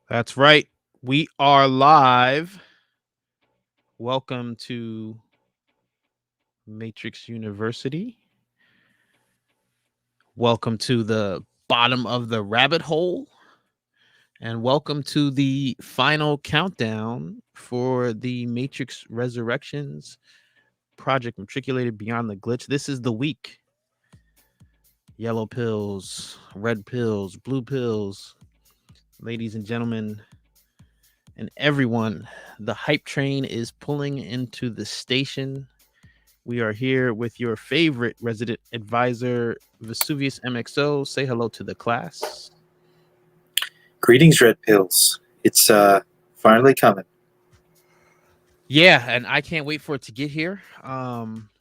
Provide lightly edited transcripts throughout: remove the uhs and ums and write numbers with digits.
That's right. We are live. Welcome to Matrix University. Welcome to the bottom of the rabbit hole. And welcome to the final countdown for the Matrix Resurrections Project Matriculated Beyond the Glitch. This is the week. Yellow pills, red pills, blue pills. Ladies and gentlemen, and everyone, the hype train is pulling into the station. We are here with your favorite resident advisor, Vesuvius MXO. Say hello to the class. Greetings, Red Pills. It's finally coming. Yeah, and I can't wait for it to get here.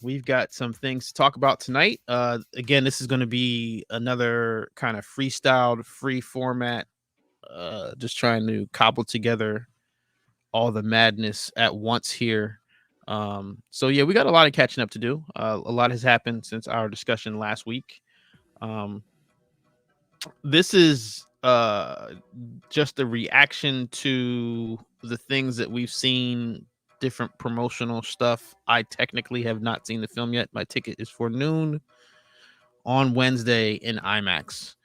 We've got some things to talk about tonight. Again, this is going to be another kind of freestyled, free format. Just trying to cobble together all the madness at once here. So yeah, we got a lot of catching up to do. A lot has happened since our discussion last week. Um, this is just a reaction to the things that we've seen, different promotional stuff. I technically have not seen the film yet. My ticket is for noon on Wednesday in IMAX.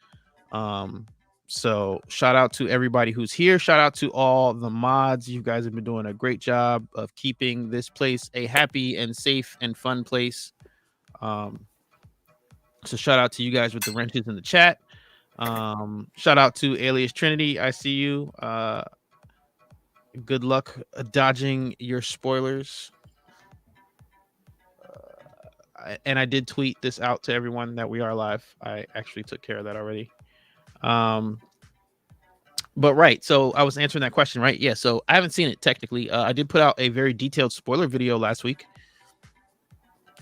So shout out to everybody who's here. Shout out to all the mods. You guys have been doing a great job of keeping this place a happy and safe and fun place. So shout out to you guys with the wrenches in the chat. Shout out to Alias Trinity. I see you. Good luck dodging your spoilers. And I did tweet this out to everyone that we are live. I actually took care of that already. But right, so I was answering that question, right? Yeah, so I haven't seen it technically. I did put out a very detailed spoiler video last week.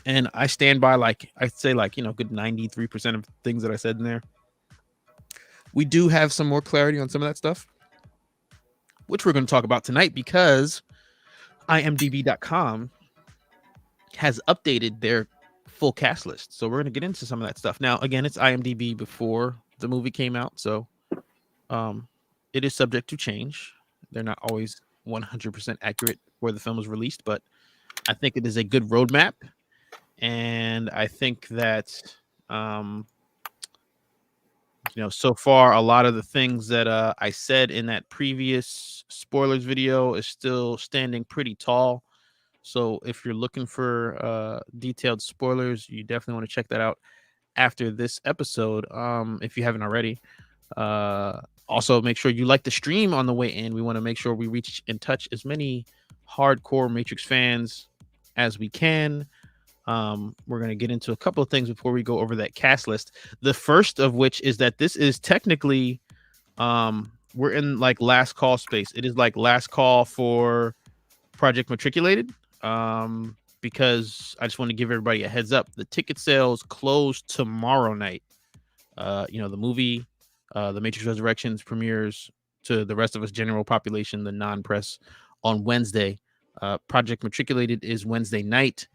And I stand by, like, I'd say, like, good 93% of things that I said in there. We do have some more clarity on some of that stuff, which we're going to talk about tonight because IMDb.com has updated their full cast list. So we're going to get into some of that stuff. Now, again, it's IMDb before the movie came out. So it is subject to change. They're not always 100% accurate where the film was released, but I think it is a good roadmap. And I think that, so far, a lot of the things that I said in that previous spoilers video is still standing pretty tall. So if you're looking for detailed spoilers, you definitely want to check that out after this episode, if you haven't already. Also, make sure you like the stream on the way in. We want to make sure we reach and touch as many hardcore Matrix fans as we can. We're going to get into a couple of things before we go over that cast list. The first of which is that this is technically, we're in like last call space. It is like last call for Project Matriculated. Because I just want to give everybody a heads up. The ticket sales close tomorrow night. The movie, The Matrix Resurrections, premieres to the rest of us general population, the non-press, on Wednesday. Project Matriculated is Wednesday night.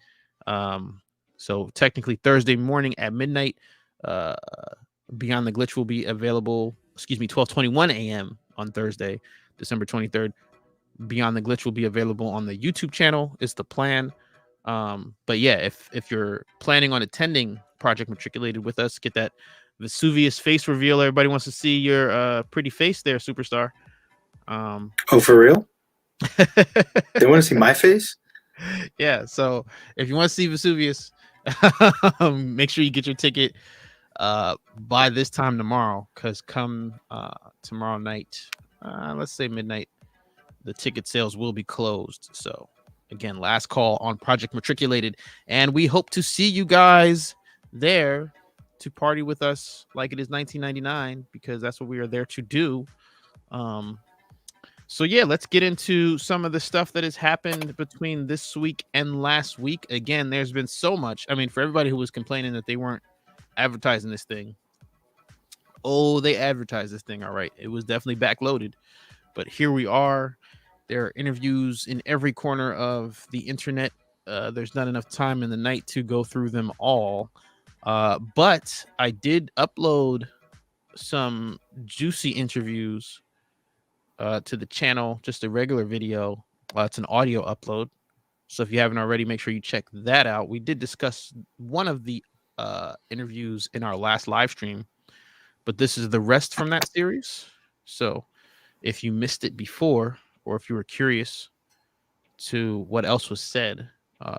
So technically Thursday morning at midnight. Beyond the Glitch will be available, 12:21 a.m. on Thursday, December 23rd. Beyond the Glitch will be available on the YouTube channel, is the plan. But yeah, if you're planning on attending Project Matriculated with us, get that Vesuvius face reveal. Everybody wants to see your pretty face there, superstar. Oh, for real? They want to see my face? Yeah, so if you want to see Vesuvius, make sure you get your ticket by this time tomorrow, because come tomorrow night, let's say midnight, the ticket sales will be closed. So again, last call on Project Matriculated, and we hope to see you guys there to party with us like it is 1999, because that's what we are there to do. So yeah, let's get into some of the stuff that has happened between this week and last week. Again, there's been so much. I mean, for everybody who was complaining that they weren't advertising this thing, they advertised this thing all right. It was definitely backloaded, but here we are. There are interviews in every corner of the internet. There's not enough time in the night to go through them all. But I did upload some juicy interviews to the channel, just a regular video. It's an audio upload. So if you haven't already, make sure you check that out. We did discuss one of the interviews in our last live stream, but this is the rest from that series. So if you missed it before, or if you were curious to what else was said,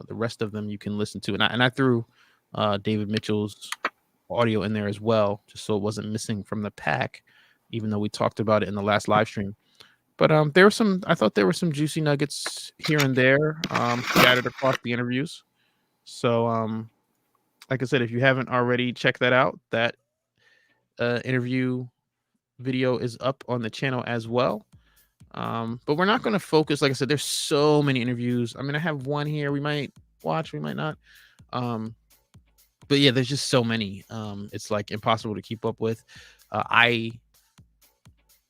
the rest of them you can listen to. And I threw David Mitchell's audio in there as well, just so it wasn't missing from the pack, even though we talked about it in the last live stream. But I thought there were some juicy nuggets here and there, scattered across the interviews. So like I said, if you haven't already checked that out, that interview video is up on the channel as well. But we're not going to focus. Like I said, there's so many interviews. I mean, I have one here we might watch, we might not. But yeah, there's just so many. It's like impossible to keep up with. Like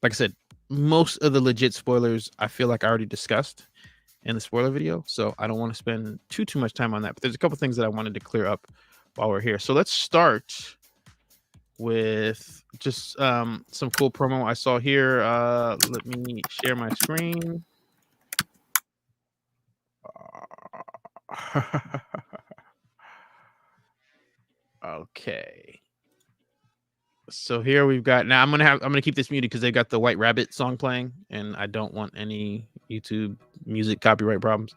I said, most of the legit spoilers I feel like I already discussed in the spoiler video, so I don't want to spend too much time on that. But there's a couple things that I wanted to clear up while we're here. So let's start with just some cool promo I saw here. Let me share my screen. Okay. So here we've got, now I'm gonna keep this muted because they got the White Rabbit song playing, and I don't want any YouTube music copyright problems.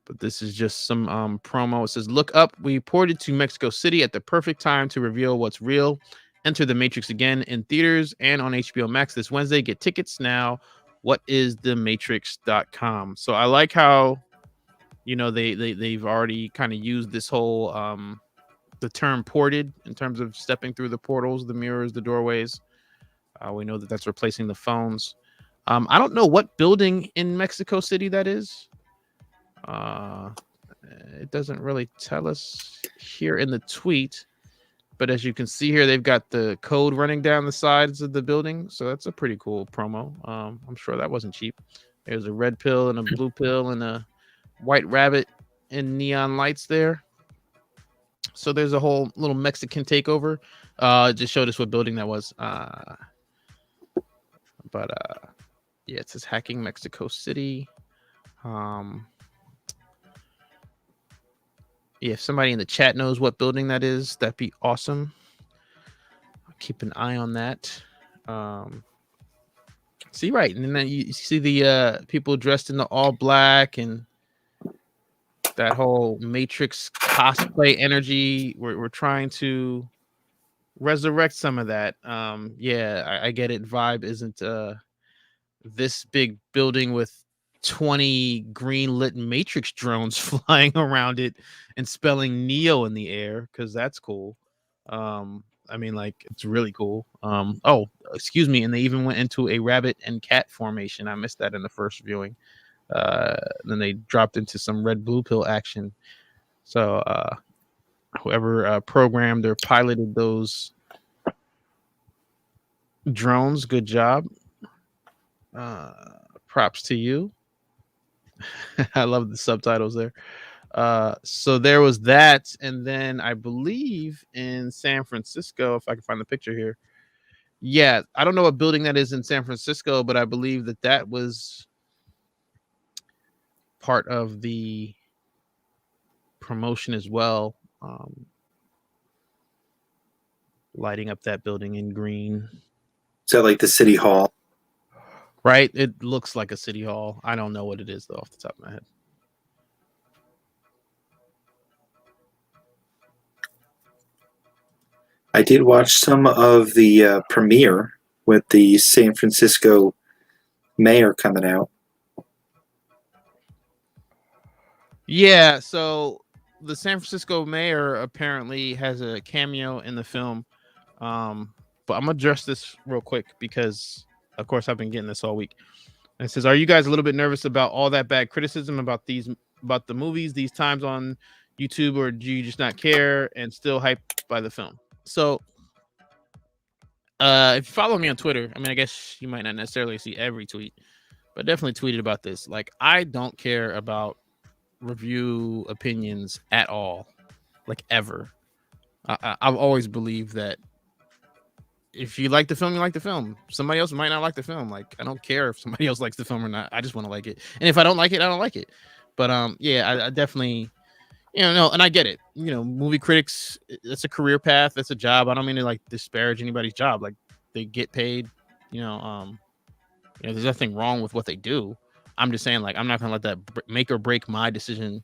But this is just some promo. It says, "Look up, we ported to Mexico City at the perfect time to reveal what's real. Enter the Matrix again in theaters and on HBO Max this Wednesday. Get tickets now. What is thematrix.com?" So I like how, you know, they've already kind of used this whole the term ported in terms of stepping through the portals, the mirrors, the doorways. We know that that's replacing the phones. I don't know what building in Mexico City that is. It doesn't really tell us here in the tweet, but as you can see here, they've got the code running down the sides of the building. So that's a pretty cool promo. I'm sure that wasn't cheap. There's a red pill and a blue pill and a white rabbit and neon lights there. So there's a whole little Mexican takeover. Just showed us what building that was. But yeah, it says hacking Mexico City. Yeah, if somebody in the chat knows what building that is, that'd be awesome. I'll keep an eye on that. See, right, and then you see the people dressed in the all black and that whole Matrix cosplay energy. We're trying to resurrect some of that. Yeah, I get it. Vibe isn't this big building with 20 green lit Matrix drones flying around it and spelling Neo in the air, because that's cool. I mean, like, it's really cool. Oh, excuse me, and they even went into a rabbit and cat formation. I missed that in the first viewing. Then they dropped into some red blue pill action. So whoever programmed or piloted those drones, good job. Props to you. I love the subtitles there. So there was that, and then I believe in San Francisco, if I can find the picture here. Yeah, I don't know what building that is in San Francisco, but I believe that was part of the promotion as well. Lighting up that building in green. Is that like the city hall? Right? It looks like a city hall. I don't know what it is, though, off the top of my head. I did watch some of the premiere with the San Francisco mayor coming out. Yeah, so the San Francisco mayor apparently has a cameo in the film. But I'm gonna address this real quick because, of course, I've been getting this all week. And it says, "Are you guys a little bit nervous about all that bad criticism about the movies these times on YouTube, or do you just not care and still hyped by the film?" So, if you follow me on Twitter, I mean, I guess you might not necessarily see every tweet, but definitely tweeted about this. Like, I don't care about review opinions at all, like, ever. I've always believed that if you like the film, you like the film. Somebody else might not like the film. Like, I don't care if somebody else likes the film or not. I just want to like it. And if I don't like it, I don't like it. But yeah, I definitely, no, and I get it. Movie critics, that's a career path, that's a job. I don't mean to like disparage anybody's job. Like, they get paid. There's nothing wrong with what they do. I'm just saying, like, I'm not gonna let that make or break my decision.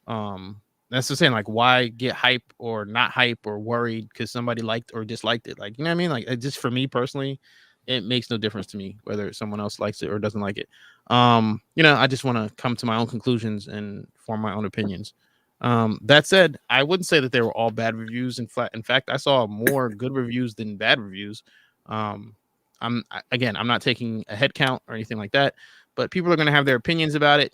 That's just saying, like, why get hype or not hype or worried because somebody liked or disliked it? Like, you know what I mean? Like, it just, for me personally, it makes no difference to me whether someone else likes it or doesn't like it. I just want to come to my own conclusions and form my own opinions. That said, I wouldn't say that they were all bad reviews. In fact, I saw more good reviews than bad reviews. Again, I'm not taking a head count or anything like that, but people are going to have their opinions about it.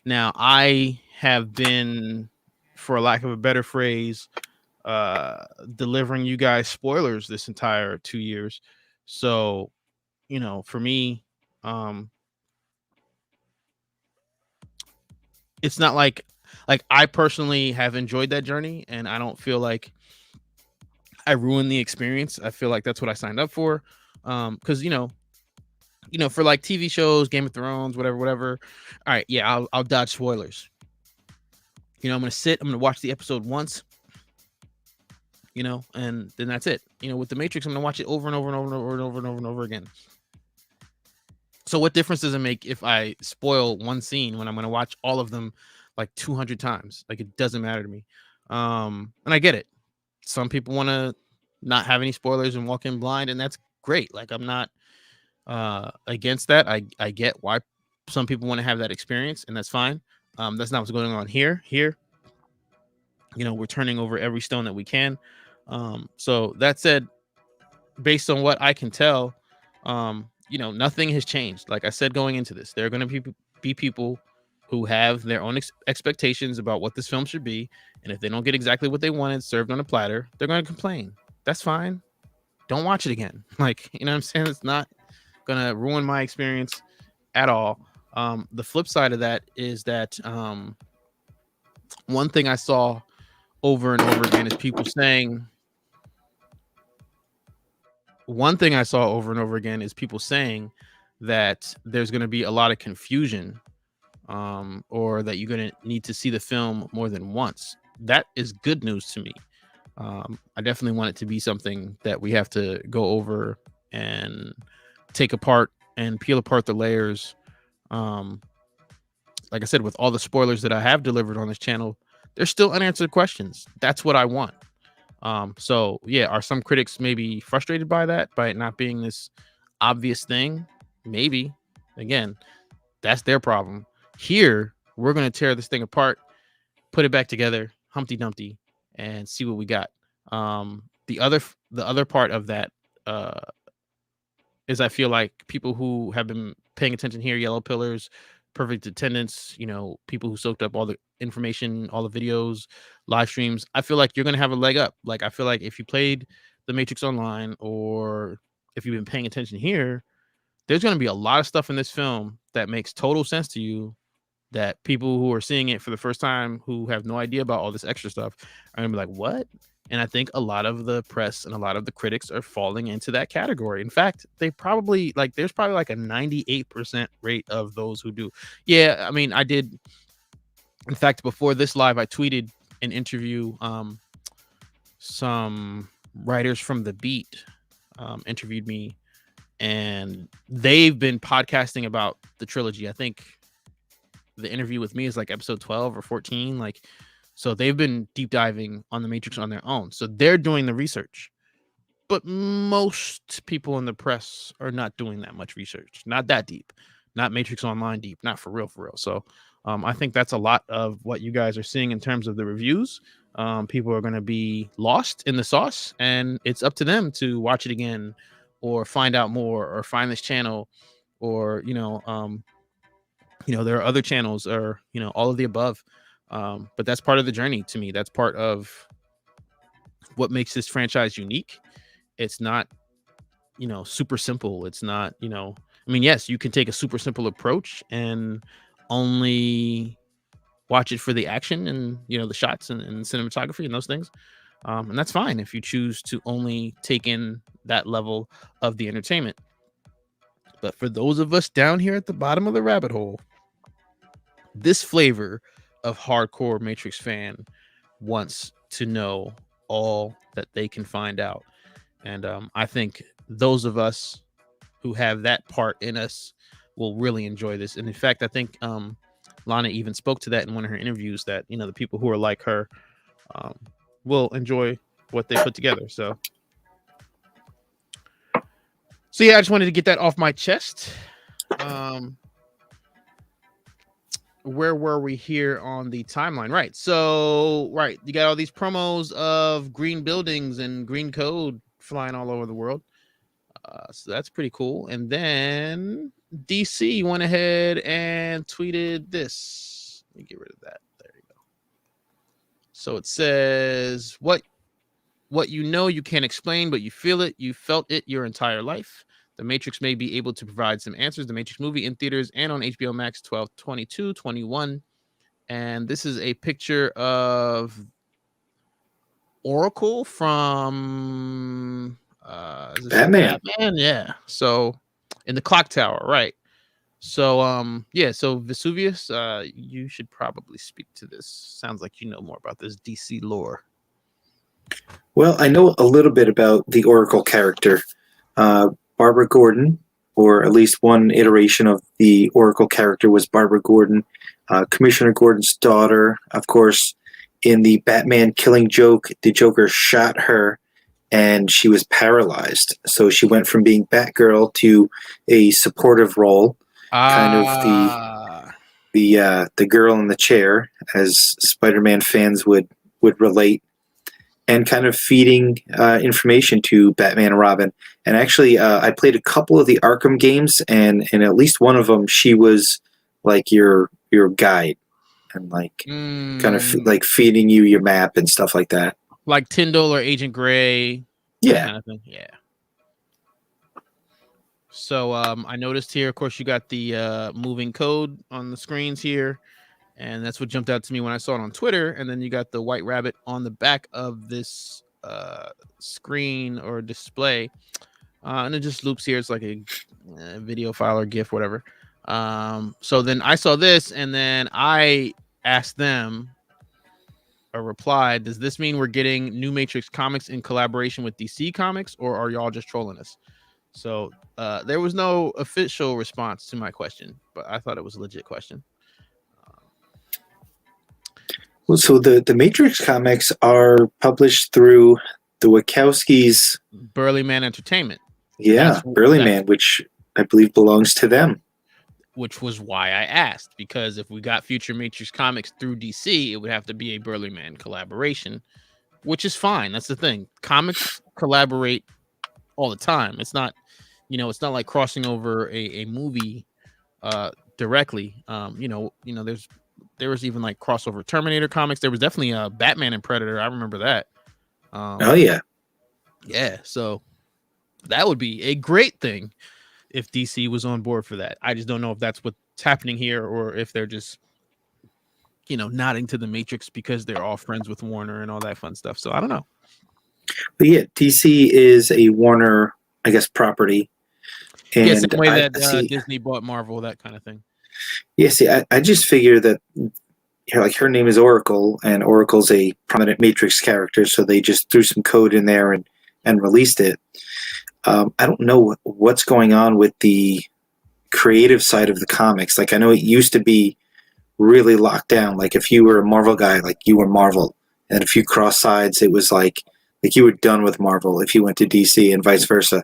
Now, I have been, for a lack of a better phrase, delivering you guys spoilers this entire 2 years. So, for me, it's not like I personally have enjoyed that journey, and I don't feel like I ruined the experience. I feel like that's what I signed up for. Because for like TV shows, Game of Thrones, whatever. All right, yeah, I'll dodge spoilers. I'm gonna watch the episode once, and then that's it. With the Matrix, I'm gonna watch it over and over and over and over and over and over and over again. So what difference does it make if I spoil one scene when I'm gonna watch all of them like 200 times? Like, it doesn't matter to me. And I get it. Some people want to not have any spoilers and walk in blind, and that's great. Like, I'm not against that. I get why some people want to have that experience, and that's fine. That's not what's going on here. We're turning over every stone that we can. So that said, based on what I can tell, nothing has changed. Like I said, going into this, there are going to be people who have their own expectations about what this film should be, and if they don't get exactly what they wanted served on a platter, they're going to complain. That's fine. Don't watch it again. Like, you know what I'm saying? It's not going to ruin my experience at all. The flip side of that is that one thing I saw over and over again is people saying that there's going to be a lot of confusion, or that you're going to need to see the film more than once. That is good news to me. I definitely want it to be something that we have to go over and take apart and peel apart the layers. Like I said, with all the spoilers that I have delivered on this channel, there's still unanswered questions. That's what I want. So yeah, are some critics maybe frustrated by that, by it not being this obvious thing? Maybe. Again, that's their problem. Here, we're going to tear this thing apart, put it back together, Humpty Dumpty, and see what we got. The other part of that is I feel like people who have been paying attention here, Yellow Pillars, Perfect Attendance, people who soaked up all the information, all the videos, live streams, I feel like you're going to have a leg up. Like, I feel like if you played The Matrix Online, or if you've been paying attention here, there's going to be a lot of stuff in this film that makes total sense to you, that people who are seeing it for the first time, who have no idea about all this extra stuff, are going to be like, what? And I think a lot of the press and a lot of the critics are falling into that category. In fact, there's probably like a 98% rate of those who do. Yeah, I mean, I did. In fact, before this live, I tweeted an interview. Some writers from The Beat interviewed me, and they've been podcasting about the trilogy. I think the interview with me is like episode 12 or 14. Like, so they've been deep diving on the Matrix on their own. So they're doing the research. But most people in the press are not doing that much research. Not that deep. Not Matrix Online deep. Not for real. So I think that's a lot of what you guys are seeing in terms of the reviews. People are going to be lost in the sauce, and it's up to them to watch it again, or find out more, or find this channel, or there are other channels, or all of the above. But that's part of the journey to me. That's part of what makes this franchise unique. It's not super simple. It's not I mean, yes, you can take a super simple approach and only watch it for the action and the shots and cinematography and those things. And that's fine if you choose to only take in that level of the entertainment. But for those of us down here at the bottom of the rabbit hole, this flavor of hardcore Matrix fan wants to know all that they can find out. And I think those of us who have that part in us will really enjoy this. And in fact, I think Lana even spoke to that in one of her interviews, that, the people who are like her um, will enjoy what they put together. So yeah, I just wanted to get that off my chest. Where were we here on the timeline? Right. So, you got all these promos of green buildings and green code flying all over the world. So that's pretty cool. And then DC went ahead and tweeted this. Let me get rid of that. There you go. So it says, what you can't explain, but you feel it. You felt it your entire life. The Matrix may be able to provide some answers. The Matrix movie in theaters and on HBO Max 12/22/21. And this is a picture of Oracle from Batman. Yeah. So in the clock tower, right? So so Vesuvius, you should probably speak to this. Sounds like you know more about this DC lore. Well, I know a little bit about the Oracle character. Barbara Gordon, or at least one iteration of the Oracle character, was Barbara Gordon, Commissioner Gordon's daughter. Of course, in the Batman Killing Joke, the Joker shot her and she was paralyzed. So she went from being Batgirl to a supportive role, kind of the girl in the chair, as Spider-Man fans would relate, and kind of feeding information to Batman and Robin. And actually, I played a couple of the Arkham games, and in at least one of them, she was like your guide, and kind of like feeding you your map and stuff like that. Like Tyndall or Agent Gray. Yeah. Kind of thing. Yeah. So I noticed here, of course, you got the moving code on the screens here. And that's what jumped out to me when I saw it on Twitter. And then you got the white rabbit on the back of this screen or display. And it just loops here. It's like a video file or GIF, whatever. So then I saw this, and then I asked them a reply. Does this mean we're getting new Matrix comics in collaboration with DC Comics, or are y'all just trolling us? So there was no official response to my question, but I thought it was a legit question. Well, so the Matrix comics are published through the Wachowskis' Burly Man Entertainment. Yeah, Burly Man, which I believe belongs to them. Which was why I asked, because if we got future Matrix comics through DC, it would have to be a Burly Man collaboration, which is fine. That's the thing. Comics collaborate all the time. It's not, it's not like crossing over a movie directly. There was even like crossover Terminator comics. There was definitely a Batman and Predator. I remember that. Oh yeah. Yeah. So that would be a great thing if DC was on board for that. I just don't know if that's what's happening here, or if they're just, nodding to the Matrix because they're all friends with Warner and all that fun stuff. So I don't know. But yeah, DC is a Warner, I guess, property. And yeah, same way that Disney bought Marvel, that kind of thing. Yeah, see, I just figure that like her name is Oracle, and Oracle's a prominent Matrix character, so they just threw some code in there and released it. I don't know what's going on with the creative side of the comics. Like, I know it used to be really locked down. Like, if you were a Marvel guy, like, you were Marvel. And if you cross sides, it was like you were done with Marvel if you went to DC, and vice versa.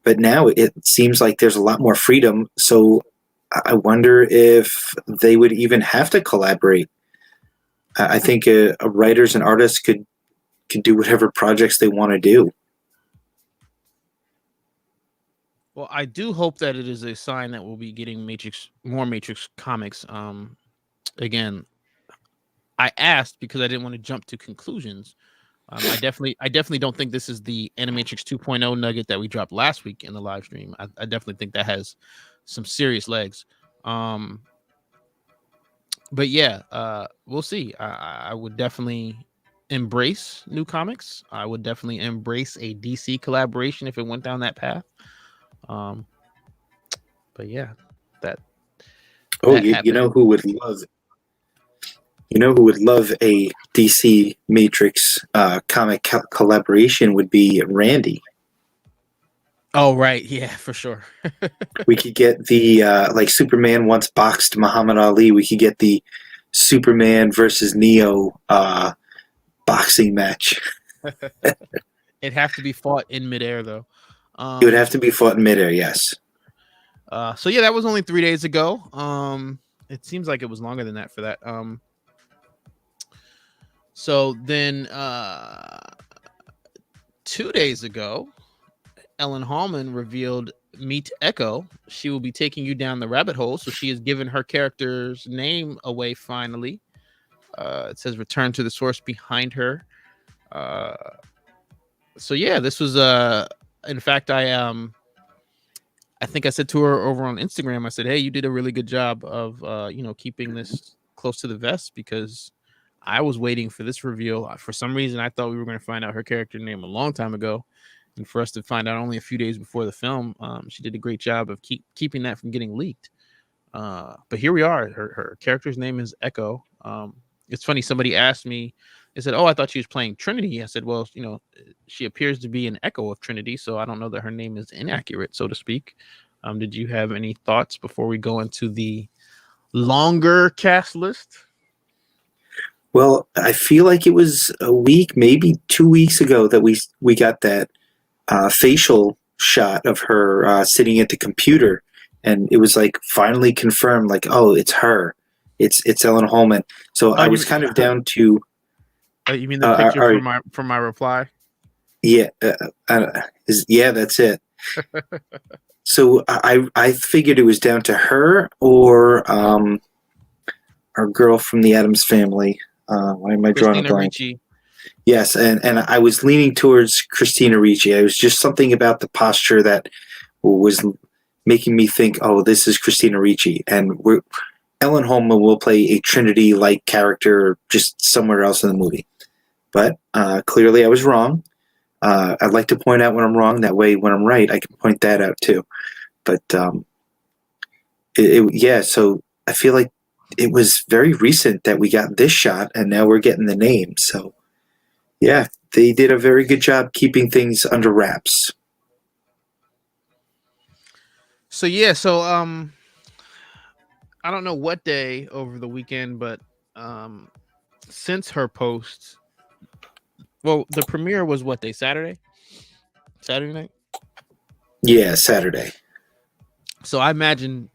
But now it seems like there's a lot more freedom. So I wonder if they would even have to collaborate. I think writers and artists could do whatever projects they want to do. Well, I do hope that it is a sign that we'll be getting more Matrix comics. Again, I asked because I didn't want to jump to conclusions. I definitely don't think this is the Animatrix 2.0 nugget that we dropped last week in the live stream. I definitely think that has some serious legs. But yeah, we'll see. I would definitely embrace new comics. I would definitely embrace a DC collaboration if it went down that path. Um, but yeah, that Oh, that you know happened. who would love a DC Matrix comic collaboration would be Randy. Oh right, yeah, for sure. We could get the like Superman once boxed Muhammad Ali. We could get the Superman versus Neo boxing match. It'd have to be fought in midair though. It would have to be fought in midair. Yes. So yeah, that was only 3 days ago. It seems like it was longer than that for that. So then 2 days ago, Ellen Hallman revealed Meet Echo. She will be taking you down the rabbit hole. So she has given her character's name away finally. It says return to the source behind her. So yeah, this was in fact I think I said to her over on Instagram, I said, hey, you did a really good job of keeping this close to the vest, because I was waiting for this reveal. For some reason, I thought we were going to find out her character name a long time ago. And for us to find out only a few days before the film, she did a great job of keeping that from getting leaked. But here we are. Her character's name is Echo. It's funny. Somebody asked me, they said, oh, I thought she was playing Trinity. I said, well, she appears to be an echo of Trinity, so I don't know that her name is inaccurate, so to speak. Did you have any thoughts before we go into the longer cast list? Well, I feel like it was a week, maybe 2 weeks ago that we got that facial shot of her sitting at the computer, and it was like finally confirmed, like, oh, it's her, it's Ellen Hallman. So I was kind of down to. You mean the picture from my reply? Yeah, yeah, that's it. So I figured it was down to her or our girl from the Addams Family. Why am I drawing a blank? Ricci. Yes, and I was leaning towards Christina Ricci. It was just something about the posture that was making me think, oh, this is Christina Ricci. And Ellen Hallman will play a Trinity-like character just somewhere else in the movie. But clearly I was wrong. I'd like to point out when I'm wrong. That way, when I'm right, I can point that out too. But yeah, so I feel like it was very recent that we got this shot, and now we're getting the name. So yeah, they did a very good job keeping things under wraps. So yeah, I don't know what day over the weekend, but since her post, well, the premiere was what day? Saturday night. Yeah, Saturday. So I imagine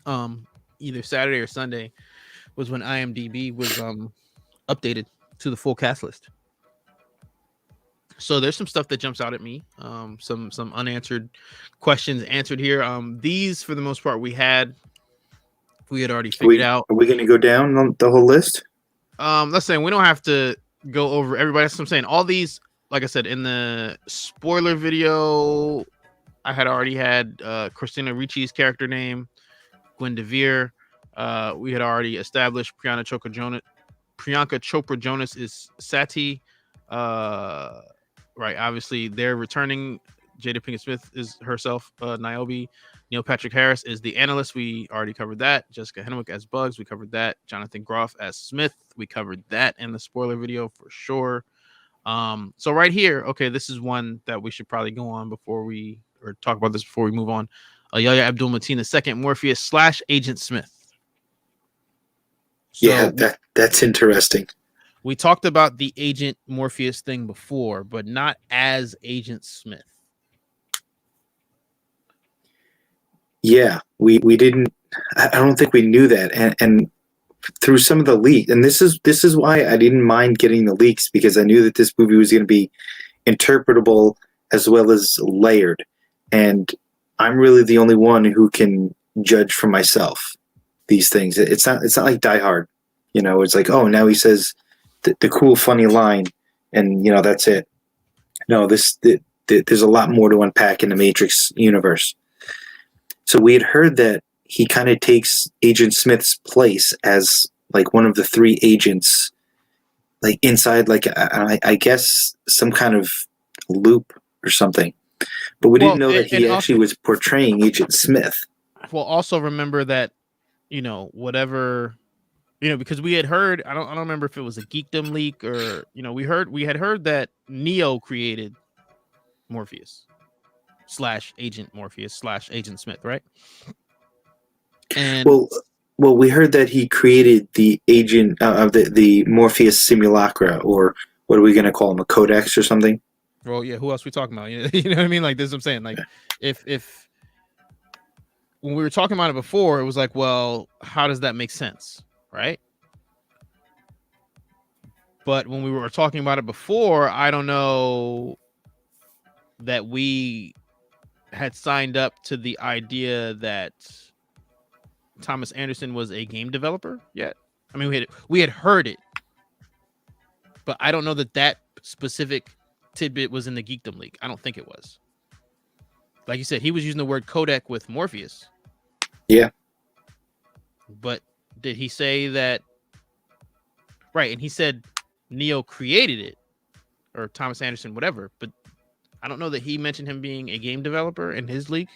either Saturday or Sunday was when IMDb was updated to the full cast list. So there's some stuff that jumps out at me. Some unanswered questions answered here. These, for the most part, we had already figured out. Are we going to go down on the whole list? Let's say we don't have to go over everybody. That's what I'm saying. All these, like I said, in the spoiler video, I had already had Christina Ricci's character name, Gwen DeVere. We had already established Priyanka Chopra Jonas is Sati. Right, obviously they're returning. Jada Pinkett Smith is herself, Niobe. Neil Patrick Harris is the analyst. We already covered that. Jessica Henwick as Bugs. We covered that. Jonathan Groff as Smith. We covered that in the spoiler video for sure. So right here, okay, this is one that we should probably go on before we talk about this before we move on. Yahya Abdul-Mateen II, Morpheus / Agent Smith. So yeah, that's interesting. We talked about the Agent Morpheus thing before, but not as Agent Smith. Yeah, we didn't. I don't think we knew that, and through some of the leaks, and this is why I didn't mind getting the leaks, because I knew that this movie was going to be interpretable as well as layered, and I'm really the only one who can judge for myself these things. It's not like Die Hard, It's like, oh, now he says the cool, funny line, and that's it. No, there's a lot more to unpack in the Matrix universe. So we had heard that he kind of takes Agent Smith's place as like one of the three agents like inside, like I guess some kind of loop or something. But we didn't know that he actually was portraying Agent Smith. Well, also remember that, whatever, because we had heard, I don't remember if it was a Geekdom leak or, we had heard that Neo created Morpheus / Agent Morpheus / Agent Smith, right? And well, we heard that he created the agent of the Morpheus simulacra, or what are we going to call him, a codex or something? Well, yeah, who else we talking about? You know what I mean? Like, this is what I'm saying. Like, if when we were talking about it before, it was like, well, how does that make sense, right? But when we were talking about it before, I don't know that we had signed up to the idea that Thomas Anderson was a game developer yet. I mean, we had heard it, but I don't know that specific tidbit was in the Geekdom leak. I don't think it was. Like you said, he was using the word codec with Morpheus. Yeah. But did he say that? Right, and he said Neo created it, or Thomas Anderson, whatever. But I don't know that he mentioned him being a game developer in his leak.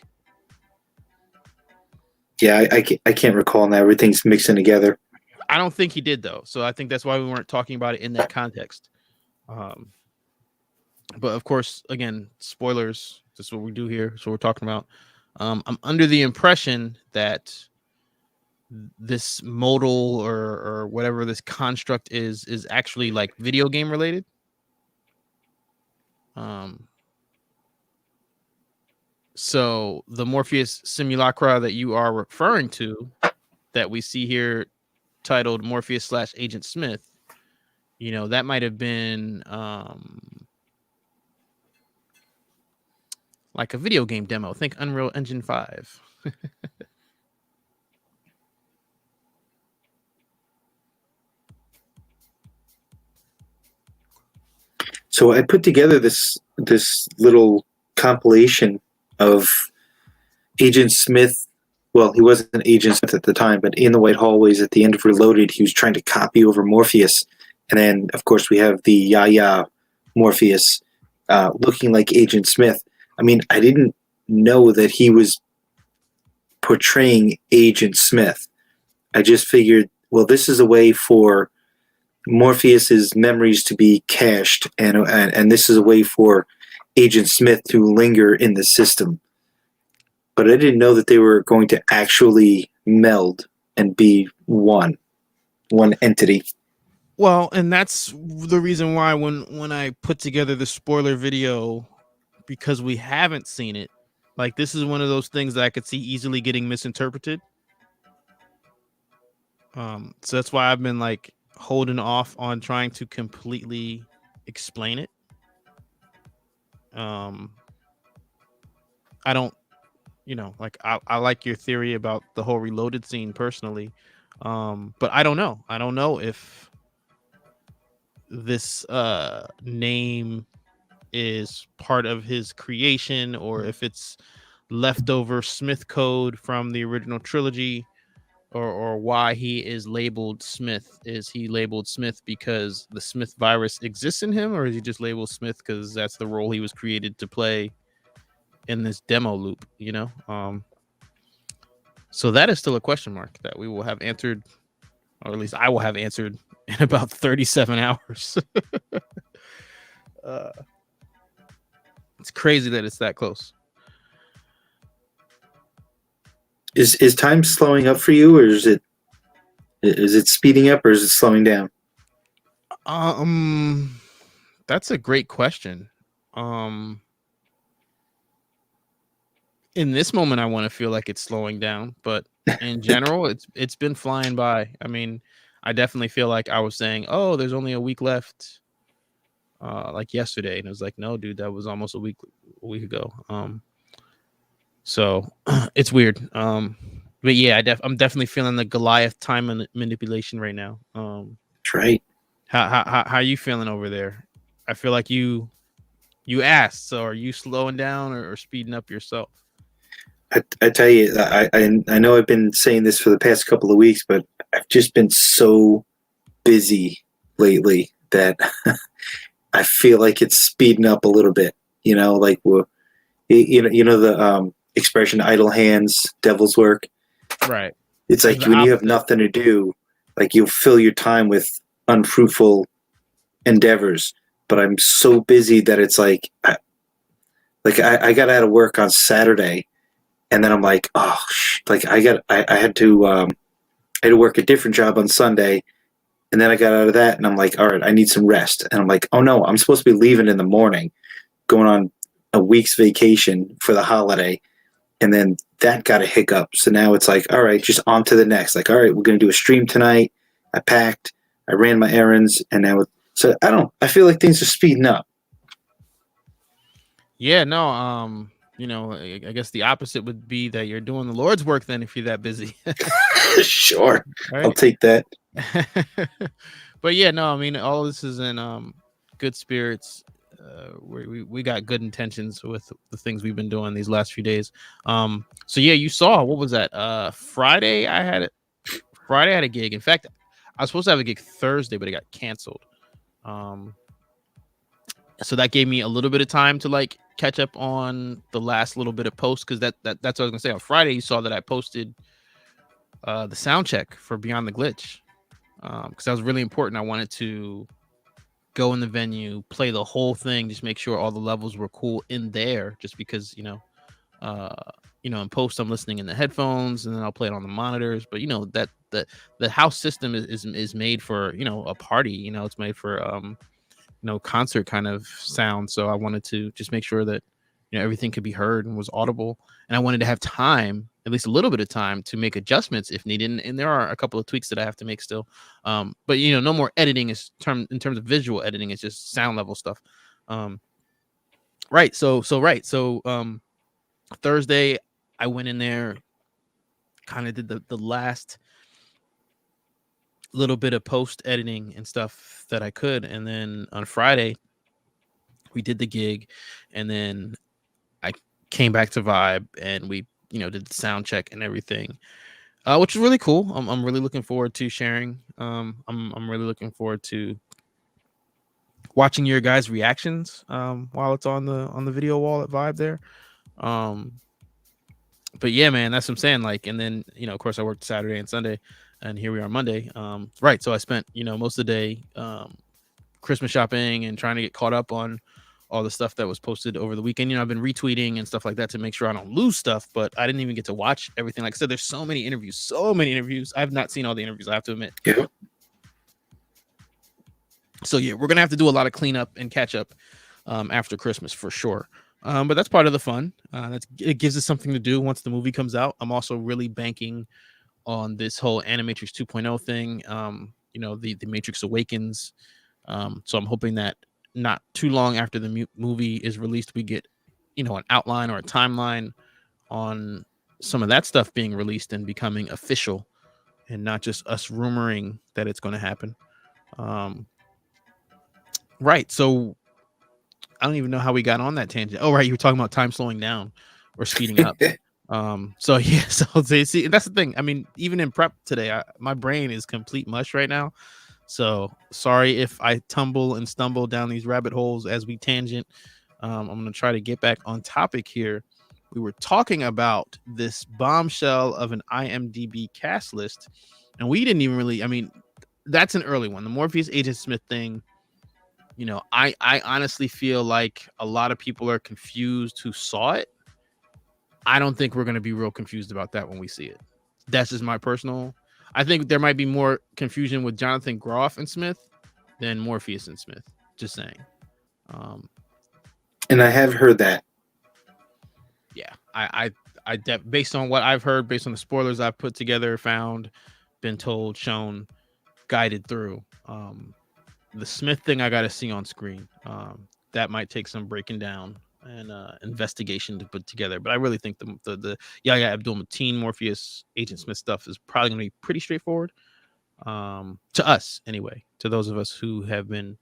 Yeah, I can't recall now. Everything's mixing together. I don't think he did, though. So I think that's why we weren't talking about it in that context. But of course, again, spoilers. This is what we do here. That's what we're talking about. I'm under the impression that this modal or whatever this construct is actually like video game related. So the Morpheus simulacra that you are referring to, that we see here titled Morpheus / Agent Smith, that might have been like a video game demo. Think Unreal Engine 5. So I put together this little compilation of Agent Smith. Well, he wasn't Agent Smith at the time, but in the White Hallways at the end of Reloaded, he was trying to copy over Morpheus. And then, of course, we have the Yaya Morpheus looking like Agent Smith. I mean, I didn't know that he was portraying Agent Smith. I just figured, well, this is a way for Morpheus's memories to be cached, and this is a way for Agent Smith to linger in the system. But I didn't know that they were going to actually meld and be one entity. Well, and that's the reason why when I put together the spoiler video, because we haven't seen it, like, this is one of those things that I could see easily getting misinterpreted. So that's why I've been like holding off on trying to completely explain it. I don't, like, I like your theory about the whole Reloaded scene personally. But I don't know. I don't know if this name is part of his creation or if it's leftover Smith code from the original trilogy, or why he is labeled Smith. Is he labeled Smith because the Smith virus exists in him, or is he just labeled Smith because that's the role he was created to play in this demo loop, So that is still a question mark that we will have answered, or at least I will have answered in about 37 hours. It's crazy that it's that close. Is time slowing up for you, or is it speeding up, or is it slowing down? That's a great question. In this moment, I want to feel like it's slowing down, but in general, it's been flying by. I mean, I definitely feel like I was saying, "Oh, there's only a week left," like yesterday, and it was like, "No, dude, that was almost a week ago." So it's weird. But yeah, I'm definitely feeling the Goliath time manipulation right now. That's right. How are you feeling over there? I feel like you asked, so are you slowing down or speeding up yourself? I tell you, I know I've been saying this for the past couple of weeks, but I've just been so busy lately that I feel like it's speeding up a little bit. Like the expression "idle hands, devil's work." Right. It's It's like the when you have opposite. nothing to do, like you'll fill your time with unfruitful endeavors. But I'm so busy that it's like, I got out of work on Saturday, and then I'm like, oh, like I had to work a different job on Sunday, and then I got out of that, and I'm like, all right, I need some rest, and I'm like, oh no, I'm supposed to be leaving in the morning, going on a week's vacation for the holiday, and then that got a hiccup. So now it's like, all right, just on to the next. Like, all right, we're gonna do a stream tonight. I packed, I ran my errands, and now so I feel like things are speeding up. Yeah, no, I guess the opposite would be that you're doing the Lord's work then if you're that busy. Sure, I'll Right. take that. But yeah, no, I mean, all of this is in good spirits. We got good intentions with the things we've been doing these last few days. So yeah, you saw, what was that? Friday I had a gig. In fact, I was supposed to have a gig Thursday, but it got canceled. So that gave me a little bit of time to like catch up on the last little bit of posts, because that's what I was gonna say. On Friday, you saw that I posted the sound check for Beyond the Glitch, because that was really important. I wanted to go in the venue, play the whole thing, just make sure all the levels were cool in there, just because in post I'm listening in the headphones, and then I'll play it on the monitors. But that the house system is made for a party. It's made for concert kind of sound. So I wanted to just make sure that everything could be heard and was audible, and I wanted to have time, at least a little bit of time, to make adjustments if needed. And there are a couple of tweaks that I have to make still, but no more editing in terms of visual editing. It's just sound level stuff. Right. So Thursday I went in there, kind of did the last little bit of post editing and stuff that I could, and then on Friday we did the gig, and then I came back to Vibe, and we did the sound check and everything, which is really cool. I'm really looking forward to sharing. I'm really looking forward to watching your guys' reactions while it's on the video wall at Vibe there. But yeah, man, that's what I'm saying. Like, and then of course, I worked Saturday and Sunday, and here we are Monday. Right, so I spent most of the day Christmas shopping and trying to get caught up on all the stuff that was posted over the weekend. I've been retweeting and stuff like that to make sure I don't lose stuff, but I didn't even get to watch everything. Like I said, there's so many interviews. I've not seen all the interviews, I have to admit. Yeah. So yeah, we're gonna have to do a lot of cleanup and catch up after Christmas for sure. But that's part of the fun. It gives us something to do once the movie comes out. I'm also really banking on this whole Animatrix 2.0 thing. The Matrix Awakens. So I'm hoping that not too long after the movie is released, we get an outline or a timeline on some of that stuff being released and becoming official, and not just us rumoring that it's going to happen. Right. So I don't even know how we got on that tangent. Oh, right. You were talking about time slowing down or speeding up. So yeah, so see, that's the thing. I mean, even in prep today, my brain is complete mush right now. So sorry if I tumble and stumble down these rabbit holes as we tangent. I'm going to try to get back on topic here. We were talking about this bombshell of an IMDb cast list, and we didn't even really, I mean, that's an early one. The Morpheus Agent Smith thing, I honestly feel like a lot of people are confused who saw it. I don't think we're going to be real confused about that when we see it. That's just my personal. I think there might be more confusion with Jonathan Groff and Smith than Morpheus and Smith. Just saying. And I have heard that. Yeah, based on what I've heard, based on the spoilers I've put together, found, been told, shown, guided through. The Smith thing I got to see on screen. That might take some breaking down and investigation to put together. But I really think the Yahya Abdul-Mateen Morpheus Agent Smith stuff is probably going to be pretty straightforward to us anyway. To those of us who have been,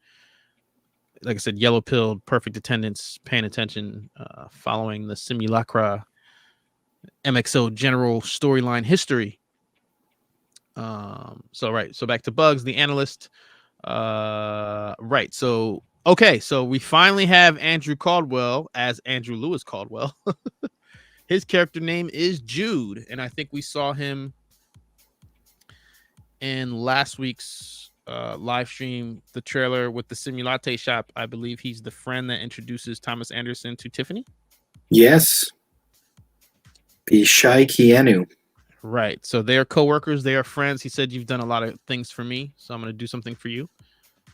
like I said, yellow pilled, perfect attendance, paying attention, following the Simulacra MXO general storyline history. So back to Bugs, the analyst. Right. So okay, so we finally have Andrew Caldwell as Andrew Lewis Caldwell. His character name is Jude, and I think we saw him in last week's live stream, the trailer with the Simulate shop. I believe he's the friend that introduces Thomas Anderson to Tiffany. Yes. The Shy Keanu. Right. So they are coworkers. They are friends. He said, "You've done a lot of things for me, so I'm going to do something for you."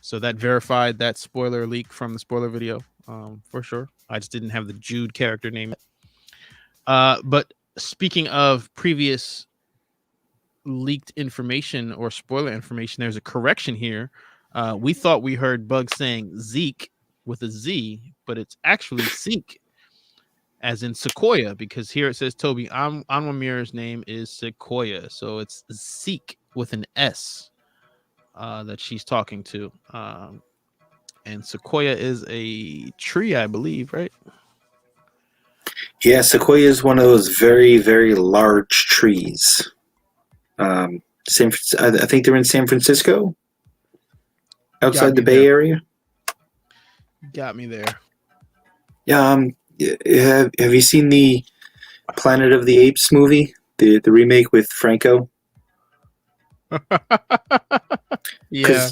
So that verified that spoiler leak from the spoiler video, for sure. I just didn't have the Jude character name. But speaking of previous leaked information or spoiler information, there's a correction here. We thought we heard Bug saying Zeke with a Z, but it's actually Zeke, as in Sequoia, because here it says Toby Anwamir's name is Sequoia, so it's Zeke with an S that she's talking to. And Sequoia is a tree, I believe, right? Yeah, Sequoia is one of those very, very large trees. I think they're in San Francisco, outside the Bay Area. Got me there. Have you seen the Planet of the Apes movie, the remake with Franco? Yeah,